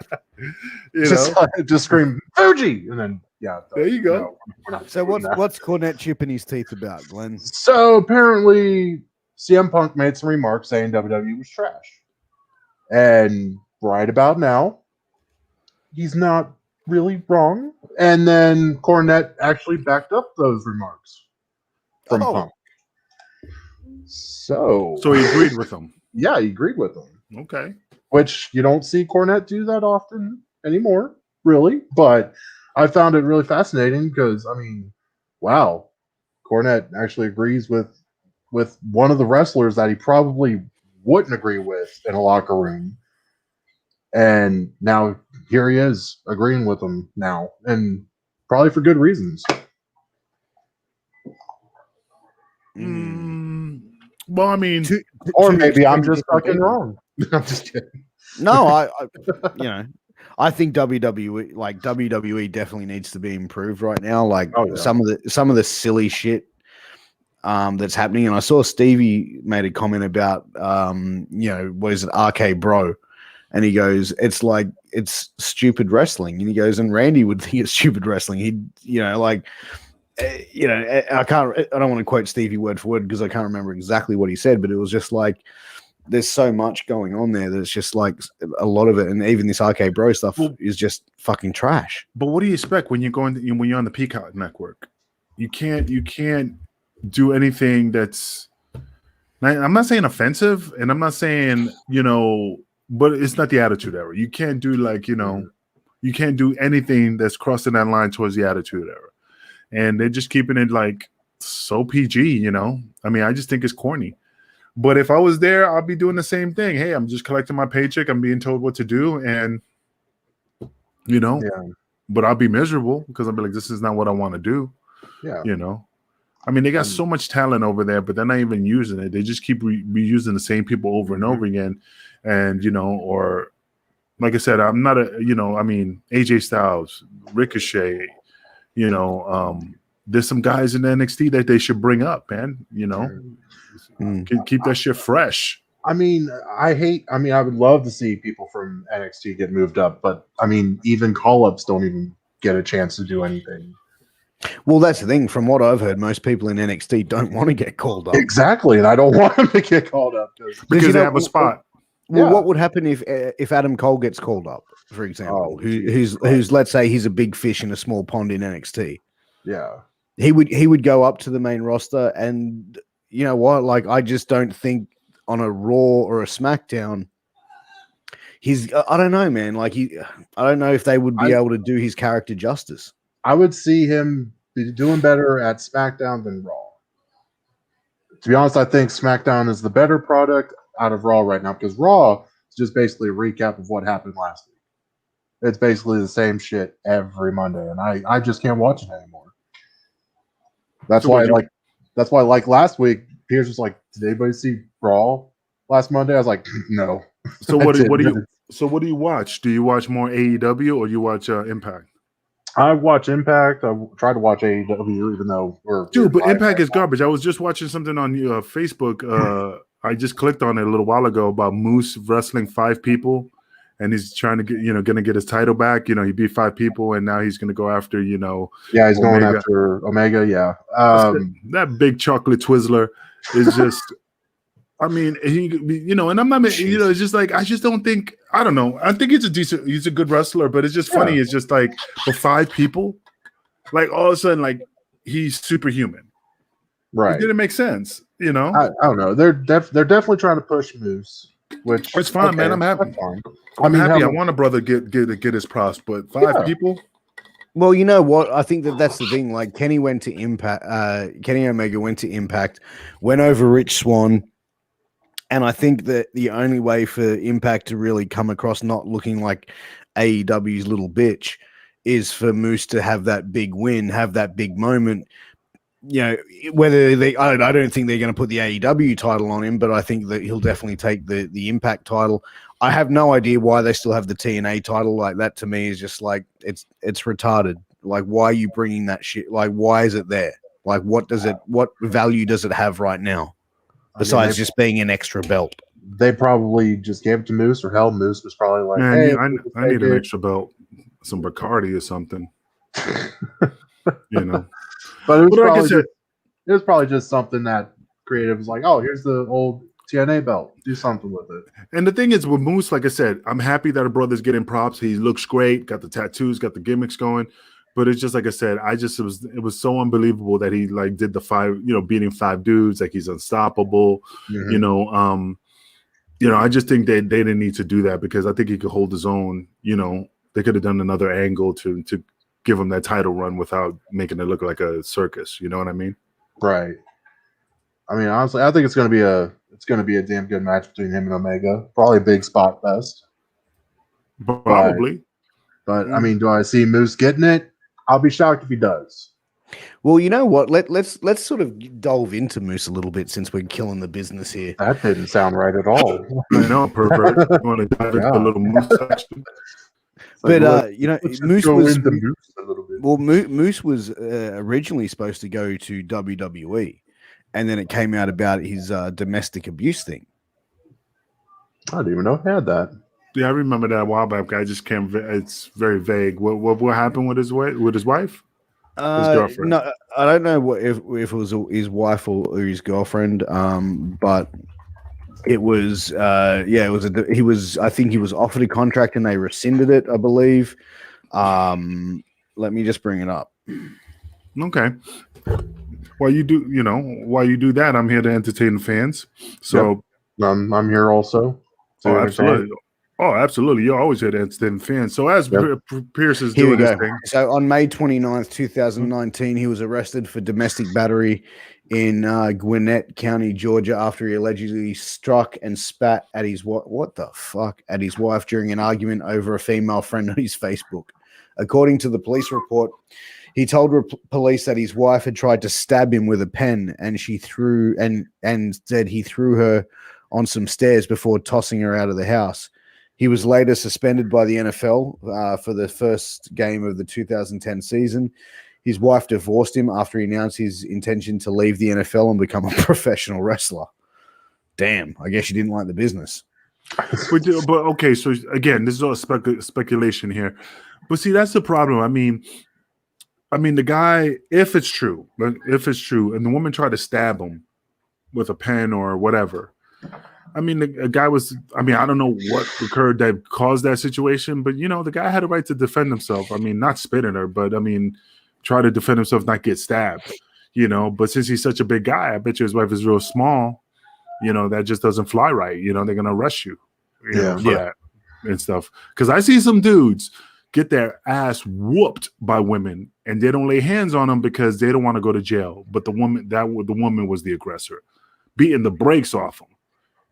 Just scream Fuji, and then there you go. So what's Cornette chipping his teeth about, Glenn? So apparently CM Punk made some remarks saying WWE was trash, and right about now, he's not really wrong. And then Cornette actually backed up those remarks from Punk. So he agreed with them. Yeah, he agreed with them. Okay. Which you don't see Cornette do that often anymore, really. But I found it really fascinating because, I mean, wow, Cornette actually agrees with one of the wrestlers that he probably wouldn't agree with in a locker room. And now here he is agreeing with them now, and probably for good reasons. Well, I mean, or maybe I'm just fucking wrong. I'm just kidding. No, I think WWE definitely needs to be improved right now. Like some of the silly shit that's happening. And I saw Stevie made a comment about what is it, RK Bro. And he goes, it's stupid wrestling. And he goes, and Randy would think it's stupid wrestling. I don't want to quote Stevie word for word because I can't remember exactly what he said, but it was just like, there's so much going on there that it's just like a lot of it. And even this RK Bro stuff is just fucking trash. But what do you expect when you're when you're on the Peacock network? You can't do anything that's, I'm not saying offensive, and I'm not saying, but it's not the Attitude Era. You can't do you can't do anything that's crossing that line towards the Attitude Era. And they're just keeping it like so PG, I mean, I just think it's corny. But if I was there, I'll be doing the same thing. Hey, I'm just collecting my paycheck. I'm being told what to do. And, but I'll be miserable because I'll be like, this is not what I want to do. Yeah. You know, I mean, they got so much talent over there, but they're not even using it. They just keep reusing the same people over and over again. And, you know, or like I said, I'm not a, you know, I mean, AJ Styles, Ricochet, you know, there's some guys in NXT that they should bring up, man, you know, keep that shit fresh. I mean, I would love to see people from NXT get moved up, but I mean, even call-ups don't even get a chance to do anything. Well, that's the thing. From what I've heard, most people in NXT don't want to get called up. Exactly, and I don't want them to get called up because they have a spot. Well, what would happen if Adam Cole gets called up, for example? Who's let's say he's a big fish in a small pond in NXT. Yeah, he would go up to the main roster, and you know what? Like, I just don't think on a Raw or a SmackDown, I don't know, man. Like, I don't know if they would be able to do his character justice. I would see him be doing better at SmackDown than Raw. To be honest, I think SmackDown is the better product out of Raw right now, because Raw is just basically a recap of what happened last week. It's basically the same shit every Monday, and I just can't watch it anymore. That's why like last week, Piers was like, "Did anybody see Raw last Monday?" I was like, "No." So what do you watch? Do you watch more AEW or you watch Impact? I watch Impact. I try to watch AEW, even though but Impact is garbage. I was just watching something on Facebook. I just clicked on it a little while ago about Moose wrestling 5 people, and he's trying to gonna get his title back. You know, he beat 5 people, and now he's gonna go after, you know. Yeah, he's Omega. Going after Omega. Yeah, that big chocolate Twizzler is just. I mean, and I'm not, it's just like, I just don't think, I don't know. I think he's a good wrestler, but it's just funny. It's just like for 5 people, like all of a sudden, like he's superhuman. Right. It didn't make sense, you know? I don't know. They're definitely trying to push Moose, which it's fine, man. I'm happy. I'm happy. I want a brother get his props, but 5 people. Well, you know what? I think that's the thing. Like, Kenny went to Impact. Kenny Omega went to Impact, went over Rich Swann. And I think that the only way for Impact to really come across not looking like AEW's little bitch is for Moose to have that big win, have that big moment. You know, whether I don't think they're going to put the AEW title on him, but I think that he'll definitely take the Impact title. I have no idea why they still have the TNA title. Like, that to me is just like, it's retarded. Like, why are you bringing that shit? Like, why is it there? Like, what value does it have right now? Besides just being an extra belt. They probably just gave it to Moose, or hell, Moose was probably like, man, hey, I need an extra belt, some Bacardi or something. You know. But it was probably just something that creative was like, oh, here's the old TNA belt. Do something with it. And the thing is, with Moose, like I said, I'm happy that a brother's getting props. He looks great, got the tattoos, got the gimmicks going. But it's just like I said, it was so unbelievable that he like did the 5, beating 5 dudes, like he's unstoppable. Mm-hmm. I just think they didn't need to do that, because I think he could hold his own. They could have done another angle to give him that title run without making it look like a circus. You know what I mean? Right. I mean, honestly, I think it's going to be a damn good match between him and Omega. Probably a big spot fest. Probably. But I mean, do I see Moose getting it? I'll be shocked if he does. Well, you know what? Let's sort of delve into Moose a little bit, since we're killing the business here. That didn't sound right at all. I know, pervert. You want to dive into a little Moose section? But Moose was into Moose a little bit. Well, Moose was originally supposed to go to WWE, and then it came out about his domestic abuse thing. I didn't even know he had that. Yeah, I remember that a while back. I just can't. It's very vague. What happened with his wife? His girlfriend? No, I don't know if it was his wife or his girlfriend. But it was. It was. He was. I think he was offered a contract and they rescinded it, I believe. Let me just bring it up. Okay. While you do that, I'm here to entertain the fans. So I'm here also. Oh, absolutely. Oh, absolutely. You're always here to entertain fans. So as Pierce is Here doing we this go. thing. So on May 29th, 2019, he was arrested for domestic battery in Gwinnett County, Georgia, after he allegedly struck and spat at his wife during an argument over a female friend on his Facebook. According to the police report, he told police that his wife had tried to stab him with a pen, and she threw and said he threw her on some stairs before tossing her out of the house. He was later suspended by the NFL for the first game of the 2010 season. His wife divorced him after he announced his intention to leave the NFL and become a professional wrestler. Damn, I guess she didn't like the business. But okay, so again, this is all speculation here. But see, that's the problem. I mean, the guy, if it's true, and the woman tried to stab him with a pen or whatever, I mean, the guy was, I don't know what occurred that caused that situation, but, the guy had a right to defend himself. I mean, not spit at her, but, try to defend himself, not get stabbed, But since he's such a big guy, I bet you his wife is real small, that just doesn't fly right. They're going to arrest you, for that and stuff. Because I see some dudes get their ass whooped by women, and they don't lay hands on them because they don't want to go to jail. But the woman was the aggressor, beating the brakes off him.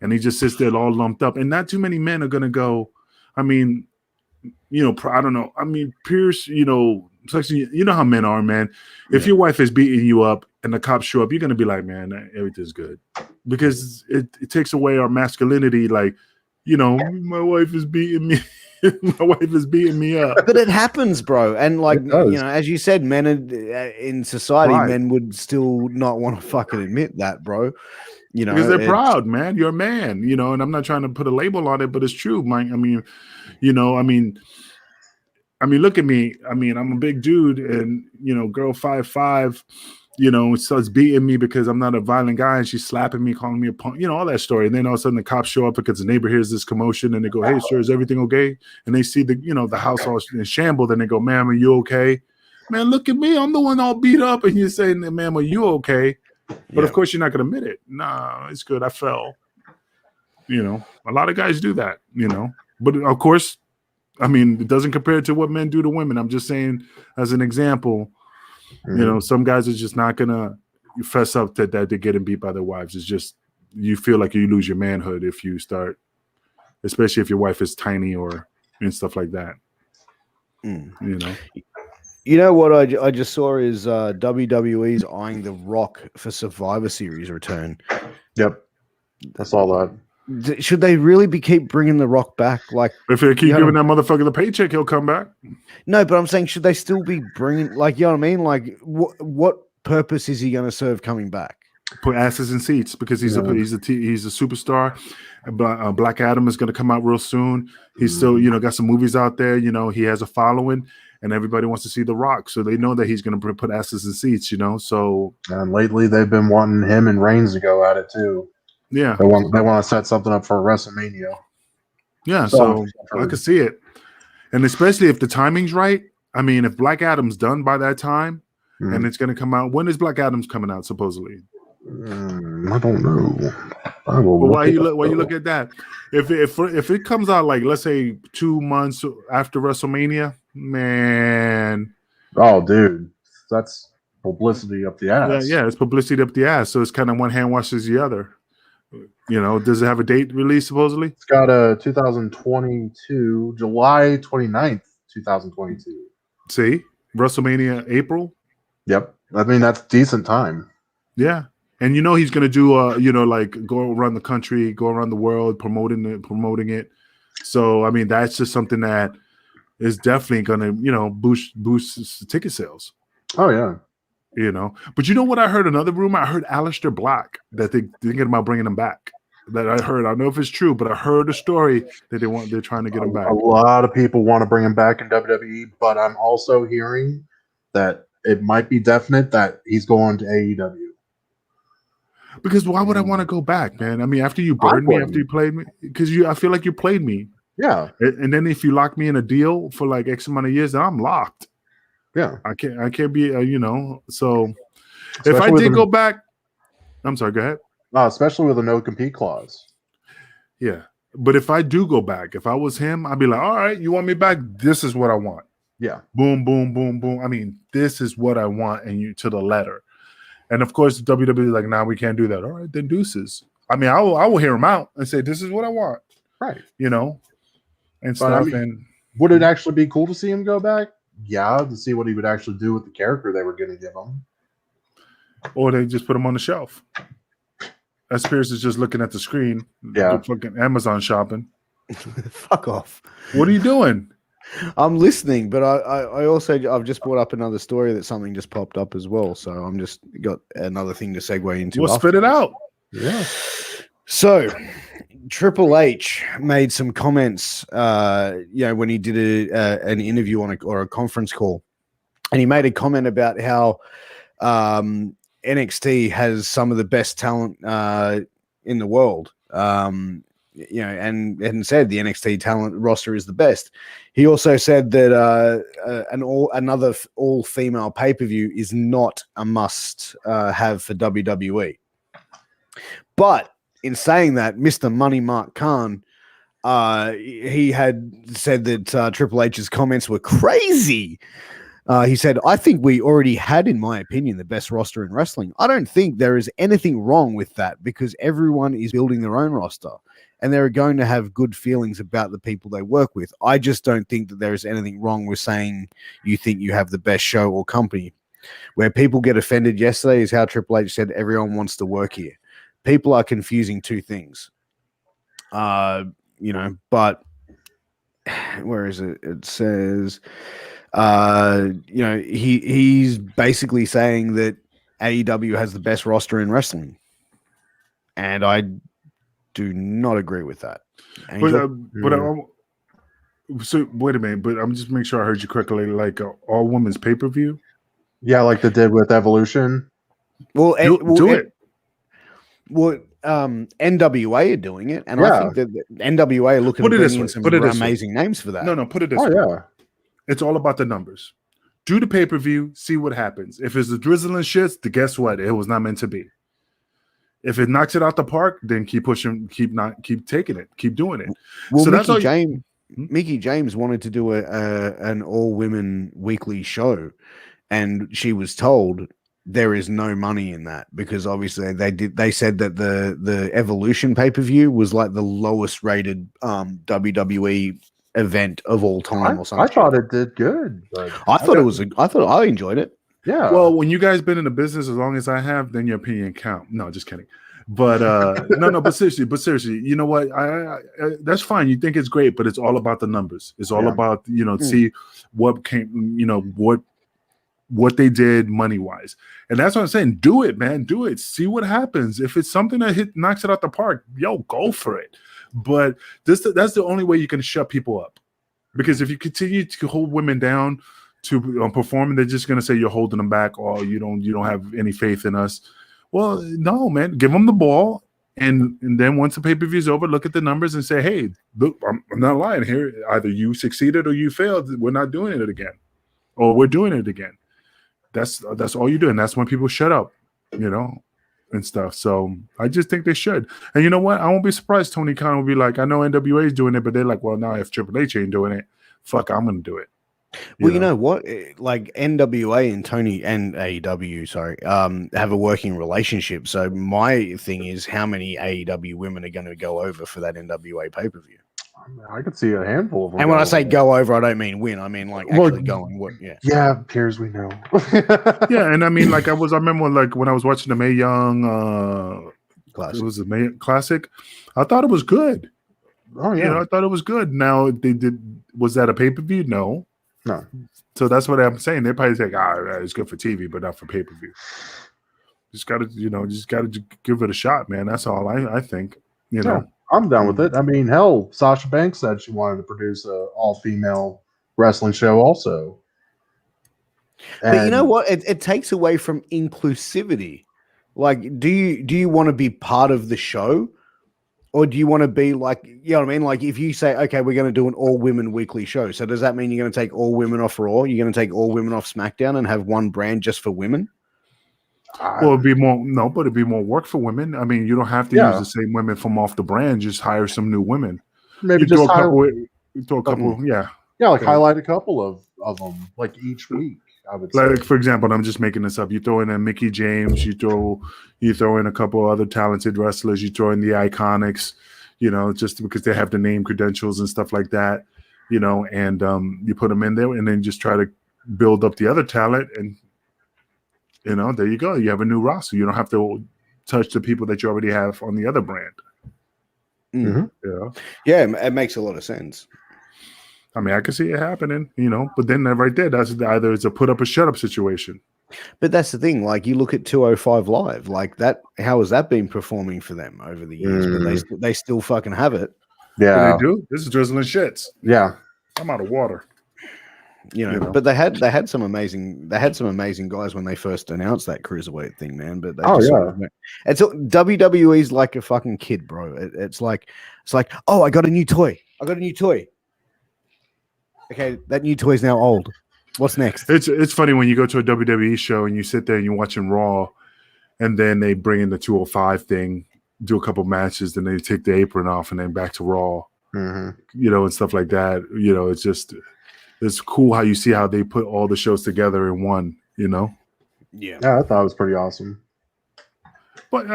And he just sits there all lumped up. And not too many men are going to go, I don't know. Pierce, how men are, man. If your wife is beating you up and the cops show up, you're going to be like, man, everything's good. Because it takes away our masculinity. Like, my wife is beating me. My wife is beating me up. But it happens, bro. And as you said, men in society, Pride. Men would still not want to fucking admit that, bro. Because they're proud, man. You're a man, and I'm not trying to put a label on it, but it's true, Mike. Look at me. I'm a big dude, and girl 5'5", starts beating me because I'm not a violent guy, and she's slapping me, calling me a punk, all that story. And then all of a sudden the cops show up because the neighbor hears this commotion, and they go, "Hey, sir, is everything okay?" And they see the house all in shambles, and they go, "Ma'am, are you okay?" Man, look at me. I'm the one all beat up, and you're saying, "Ma'am, are you okay?" But of course, you're not going to admit it. Nah, it's good. I fell. A lot of guys do that, But of course, it doesn't compare to what men do to women. I'm just saying, as an example, some guys are just not going to fess up that they're getting beat by their wives. It's just, you feel like you lose your manhood if you start, especially if your wife is tiny and stuff like that. You know what I just saw is WWE's eyeing The Rock for Survivor Series return. Yep, I saw that. Should they really keep bringing The Rock back? Like, if they keep giving that motherfucker the paycheck, he'll come back. No, but I'm saying, should they still be bringing? Like, you know what I mean? Like, what purpose is he going to serve coming back? Put asses in seats because he's a superstar. Black Adam is going to come out real soon. He's still got some movies out there. He has a following. And everybody wants to see The Rock, so they know that he's going to put asses in seats, So, and lately they've been wanting him and Reigns to go at it too. Yeah, they want to set something up for WrestleMania. Yeah, so I could see it, and especially if the timing's right. If Black Adam's done by that time, and it's going to come out. When is Black Adam's coming out? Supposedly, I don't know. But why you look at that? If it comes out like, let's say 2 months after WrestleMania. Man, oh, dude, that's publicity up the ass. Yeah, it's publicity up the ass. So it's kind of one hand washes the other. Does it have a date release supposedly? It's got a 2022, July 29th, 2022. See, WrestleMania April. Yep, that's decent time. Yeah, and he's gonna do like go around the country, go around the world, promoting it. So that's just something that is definitely going to, boost ticket sales. Oh, yeah. But what I heard? Another rumor, I heard Aleister Black, that they're thinking about bringing him back. That I heard. I don't know if it's true, but I heard a story that they're trying to get him back. A lot of people want to bring him back in WWE, but I'm also hearing that it might be definite that he's going to AEW. Because why would I want to go back, man? After you burned me, after you played me, because I feel like you played me. Yeah, and then if you lock me in a deal for like X amount of years, then I'm locked. Yeah, I can't be, So especially if I did go back, I'm sorry. Go ahead. Especially with a no compete clause. Yeah, but if I do go back, if I was him, I'd be like, all right, you want me back? This is what I want. Yeah. Boom, boom, boom, boom. This is what I want, and you to the letter. And of course, WWE is like, nah, we can't do that. All right, then deuces. I will hear him out and say, this is what I want. Right. And stuff. And would it actually be cool to see him go back? yeah, to see what he would actually do with the character they were going to give him. Or they just put him on the shelf. S. Pierce is just looking at the screen. Yeah. Fucking Amazon shopping. Fuck off. What are you doing? I'm listening, but I've just brought up another story that something just popped up as well. So I'm just got another thing to segue into. We'll spit it out. Yeah. So Triple H made some comments, when he did an interview or a conference call, and he made a comment about how NXT has some of the best talent in the world. And said the NXT talent roster is the best. He also said that another all-female pay-per-view is not a must have for WWE. But in saying that, Mr. Money Mark Khan, he had said that Triple H's comments were crazy. He said, I think we already had, in my opinion, the best roster in wrestling. I don't think there is anything wrong with that because everyone is building their own roster and they're going to have good feelings about the people they work with. I just don't think that there is anything wrong with saying you think you have the best show or company. Where people get offended yesterday is how Triple H said everyone wants to work here. People are confusing two things. But where is it? It says, he's basically saying that AEW has the best roster in wrestling. And I do not agree with that. So wait a minute, but I'm just making sure I heard you correctly. Like all women's pay-per-view? Yeah, like they did with Evolution. Do it. Well, NWA are doing it, and I think that NWA are looking to bring in some amazing names for that. No, put it this way. Yeah. It's all about the numbers. Do the pay-per-view, see what happens. If it's the drizzling shits, then guess what? It was not meant to be. If it knocks it out the park, then keep pushing, keep taking it, keep doing it. Well, so Mickie James wanted to do an all-women weekly show, and she was told there is no money in that because obviously they said that the Evolution pay-per-view was like the lowest rated WWE event of all time or something. I thought it did good. But I thought I enjoyed it. Yeah. Well, when you guys been in the business as long as I have, then your opinion count. No, just kidding. But but seriously, you know what? I that's fine. You think it's great, but it's all about the numbers. It's all about see what came, what they did money wise, and that's what I'm saying. Do it, man. Do it. See what happens. If it's something that knocks it out the park, go for it. But that's the only way you can shut people up, because if you continue to hold women down to perform, they're just gonna say you're holding them back, or you don't have any faith in us. Well, no, man, give them the ball, and then once the pay-per-view is over, look at the numbers and say, hey, look, I'm not lying here. Either you succeeded or you failed. We're not doing it again, or we're doing it again. That's all you're doing. That's when people shut up, and stuff. So I just think they should. And you know what? I won't be surprised Tony Khan will be like, I know NWA is doing it, but they're like, well, now if Triple H ain't doing it, fuck, I'm going to do it. Well, you know what? Like NWA and Tony and AEW, have a working relationship. So my thing is, how many AEW women are going to go over for that NWA pay-per-view? I could see a handful of them. And when I say go over, I don't mean win. I mean like actually going. Yeah, peers we know. Yeah, and I mean like I remember like when I was watching the Mae Young Classic. It was a Mae Classic. I thought it was good. Oh yeah, I thought it was good. Now was that a pay-per-view? No. So that's what I'm saying. They're probably saying, it's good for TV, but not for pay-per-view. Just gotta give it a shot, man. That's all I think. I'm down with it. I mean, hell, Sasha Banks said she wanted to produce a all-female wrestling show also. But you know what? It takes away from inclusivity. Like, do you want to be part of the show? Or do you want to be like, you know what I mean? Like if you say, okay, we're going to do an all-women weekly show. So does that mean you're going to take all women off Raw? You're going to take all women off SmackDown and have one brand just for women? Well, it'd be more work for women. I mean, you don't have to use the same women from off the brand. Just hire some new women. Maybe just throw a couple. Yeah, highlight a couple of them like each week. I would say. Like for example, I'm just making this up. You throw in a Mickie James. You throw in a couple other talented wrestlers. You throw in the Iconics. Just because they have the name credentials and stuff like that. And you put them in there, and then just try to build up the other talent, and there you go. You have a new roster. You don't have to touch the people that you already have on the other brand. Yeah, it makes a lot of sense. I mean, I can see it happening, but then that right there, that's either it's a put up or shut up situation. But that's the thing. Like, you look at 205 Live, like that. How has that been performing for them over the years? But they still fucking have it. Yeah, they do. This is drizzling shits. Yeah, I'm out of water. But they had some amazing guys when they first announced that cruiserweight thing, man. But it's WWE's like a fucking kid, bro. It's like, oh, I got a new toy. Okay, that new toy is now old. What's next? It's funny when you go to a WWE show and you sit there and you're watching Raw, and then they bring in the 205 thing, do a couple matches, then they take the apron off, and then back to Raw, and stuff like that. It's just. It's cool how you see how they put all the shows together in one, Yeah, I thought it was pretty awesome. But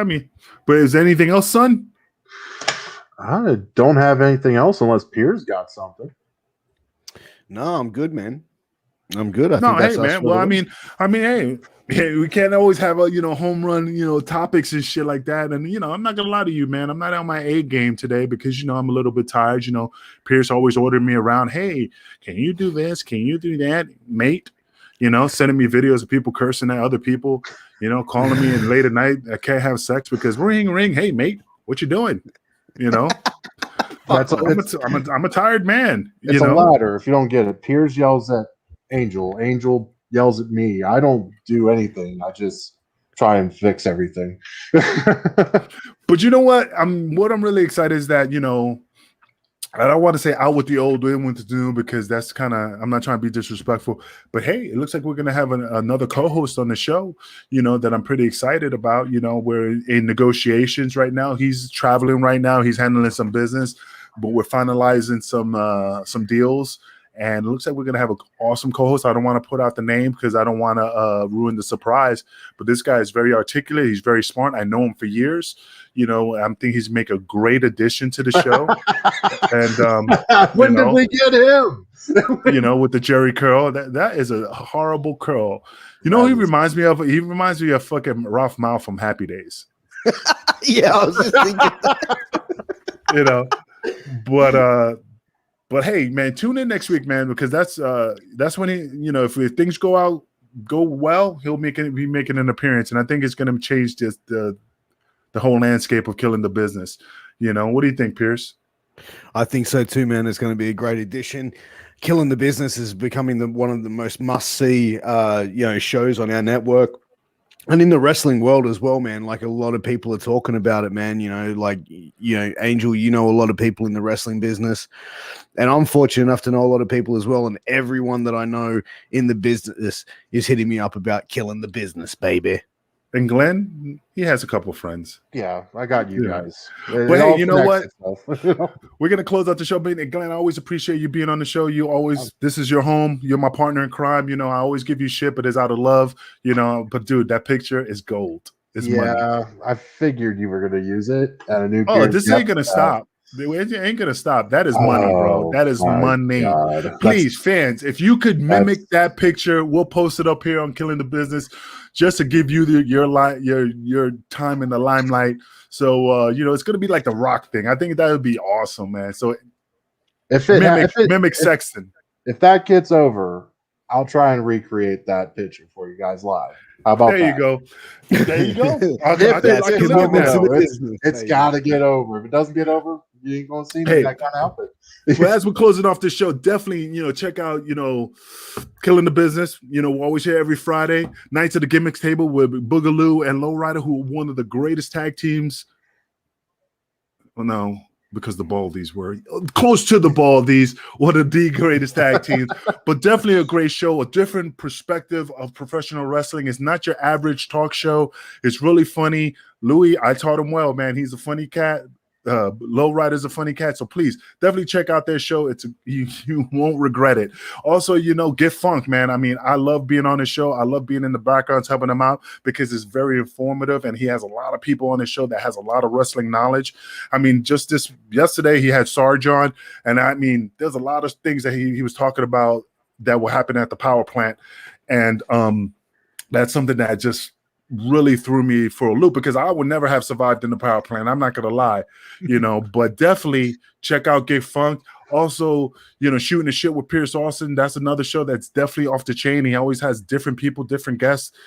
is there anything else, son? I don't have anything else unless Piers got something. No, I'm good, man. I'm good. Hey, man. Well, hey, we can't always have a home run topics and shit like that. And I'm not gonna lie to you, man. I'm not on my A game today because I'm a little bit tired. Pierce always ordered me around. Hey, can you do this? Can you do that, mate? Sending me videos of people cursing at other people. Calling me in late at night. I can't have sex because ring. Hey, mate, what you doing? I'm a tired man. It's a ladder. If you don't get it, Piers yells at Angel. Angel yells at me. I don't do anything. I just try and fix everything. But you know what? I'm really excited is that, I don't want to say out with the old, in with the new, because that's kind of, I'm not trying to be disrespectful, but hey, it looks like we're going to have another co-host on the show, that I'm pretty excited about. We're in negotiations right now. He's traveling right now. He's handling some business, but we're finalizing some deals. And it looks like we're going to have an awesome co-host. I don't want to put out the name because I don't want to ruin the surprise. But this guy is very articulate. He's very smart. I know him for years. I think he's make a great addition to the show. And when did we get him? With the Jerry curl, that is a horrible curl. He reminds me of fucking Ralph Mal from Happy Days. Yeah, I was just thinking. But hey, man, tune in next week, man, because that's when he, if things go well, he'll be making an appearance, and I think it's going to change the whole landscape of Killing the Business. What do you think, Pierce? I think so too, man. It's going to be a great addition. Killing the Business is becoming one of the most must-see, shows on our network. And in the wrestling world as well, man, like a lot of people are talking about it, man, Angel, a lot of people in the wrestling business, and I'm fortunate enough to know a lot of people as well. And everyone that I know in the business is hitting me up about Killing the Business, baby. And Glenn, he has a couple friends. Yeah, I got you guys. But hey, you know what? We're going to close out the show. And Glenn, I always appreciate you being on the show. This is your home. You're my partner in crime. I always give you shit, but it's out of love, But dude, that picture is gold. It's money. I figured you were going to use it at a new. Oh, this ain't going to stop. It ain't going to stop. That is money, bro. That is money. God. Please, fans, if you could mimic that picture, we'll post it up here on Killing the Business just to give you your time in the limelight. So, it's going to be like the Rock thing. I think that would be awesome, man. So mimic Sexton. If that gets over, I'll try and recreate that picture for you guys live. How about there? There you go. It's got to get over. If it doesn't get over, you ain't gonna see me. I can't help it. Well, as we're closing off this show, definitely check out Killing the Business. We're always here every Friday. Nights at the Gimmicks Table with Boogaloo and Lowrider, who are one of the greatest tag teams. Well, no, because the Baldies were close to the Baldies, one of the greatest tag teams. But definitely a great show, a different perspective of professional wrestling. It's not your average talk show. It's really funny. Louis, I taught him well, man. He's a funny cat. Lowrider's a funny cat, so please definitely check out their show. You won't regret it. Also, Get Funk, man. I mean, I love being on his show. I love being in the background helping him out because it's very informative, and he has a lot of people on his show that has a lot of wrestling knowledge. I mean, just yesterday he had Sarge on, and I mean, there's a lot of things that he was talking about that will happen at the power plant. And that's something that just really threw me for a loop, because I would never have survived in the power plant. I'm not going to lie, but definitely check out Get Funked. Also, Shooting the Shit with Pierce Austin. That's another show that's definitely off the chain. He always has different people, different guests,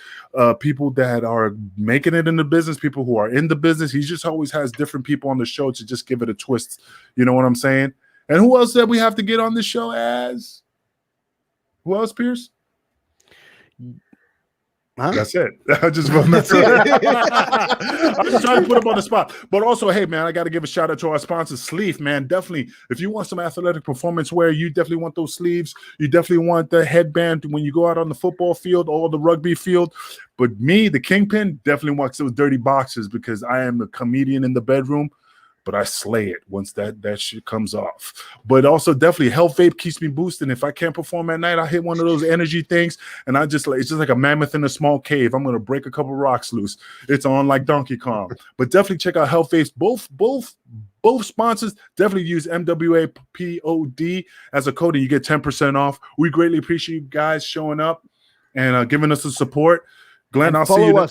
people that are making it in the business, people who are in the business. He just always has different people on the show to just give it a twist. You know what I'm saying? And who else that we have to get on this show as? Who else, Pierce? Huh? That's it. I'm just trying to put him on the spot. But also, hey, man, I got to give a shout out to our sponsor, Sleeve, man. Definitely, if you want some athletic performance wear, you definitely want those sleeves. You definitely want the headband when you go out on the football field or the rugby field. But me, the Kingpin, definitely wants those dirty boxes, because I am a comedian in the bedroom, but I slay it once that shit comes off. But also definitely Health Vape keeps me boosting. If I can't perform at night, I hit one of those energy things, and it's just like a mammoth in a small cave. I'm gonna break a couple rocks loose. It's on like Donkey Kong. But definitely check out Health Vapes. Both sponsors. Definitely use MWA POD as a code, and you get 10% off. We greatly appreciate you guys showing up and giving us the support. Glenn, I'll see you.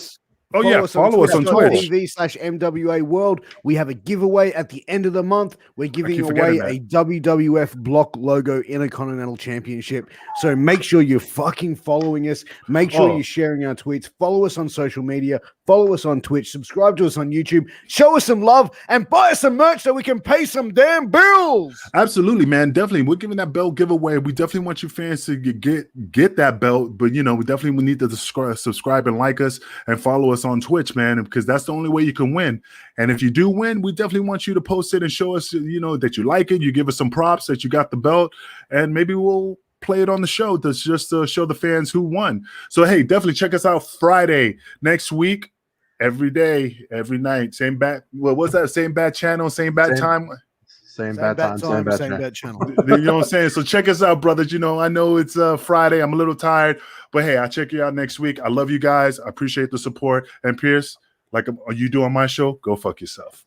Follow us on Twitch. TV/MWA World. We have a giveaway at the end of the month. We're giving away a WWF block logo Intercontinental Championship. So make sure you're fucking following us. Make sure you're sharing our tweets. Follow us on social media. Follow us on Twitch. Subscribe to us on YouTube. Show us some love and buy us some merch so we can pay some damn bills. Absolutely, man. Definitely. We're giving that belt giveaway. We definitely want you fans to get that belt. But, we definitely need to subscribe and like us and follow us on Twitch, man, because that's the only way you can win. And if you do win, we definitely want you to post it and show us, that you like it. You give us some props that you got the belt, and maybe we'll play it on the show to just show the fans who won. So, hey, definitely check us out Friday next week. Every day, every night, same bat. Well, what's that? Same bat channel, same bat time. Same bad time, same bad channel. You know what I'm saying? So check us out, brothers. I know it's Friday. I'm a little tired, but hey, I'll check you out next week. I love you guys. I appreciate the support. And Pierce, like you do on my show, go fuck yourself.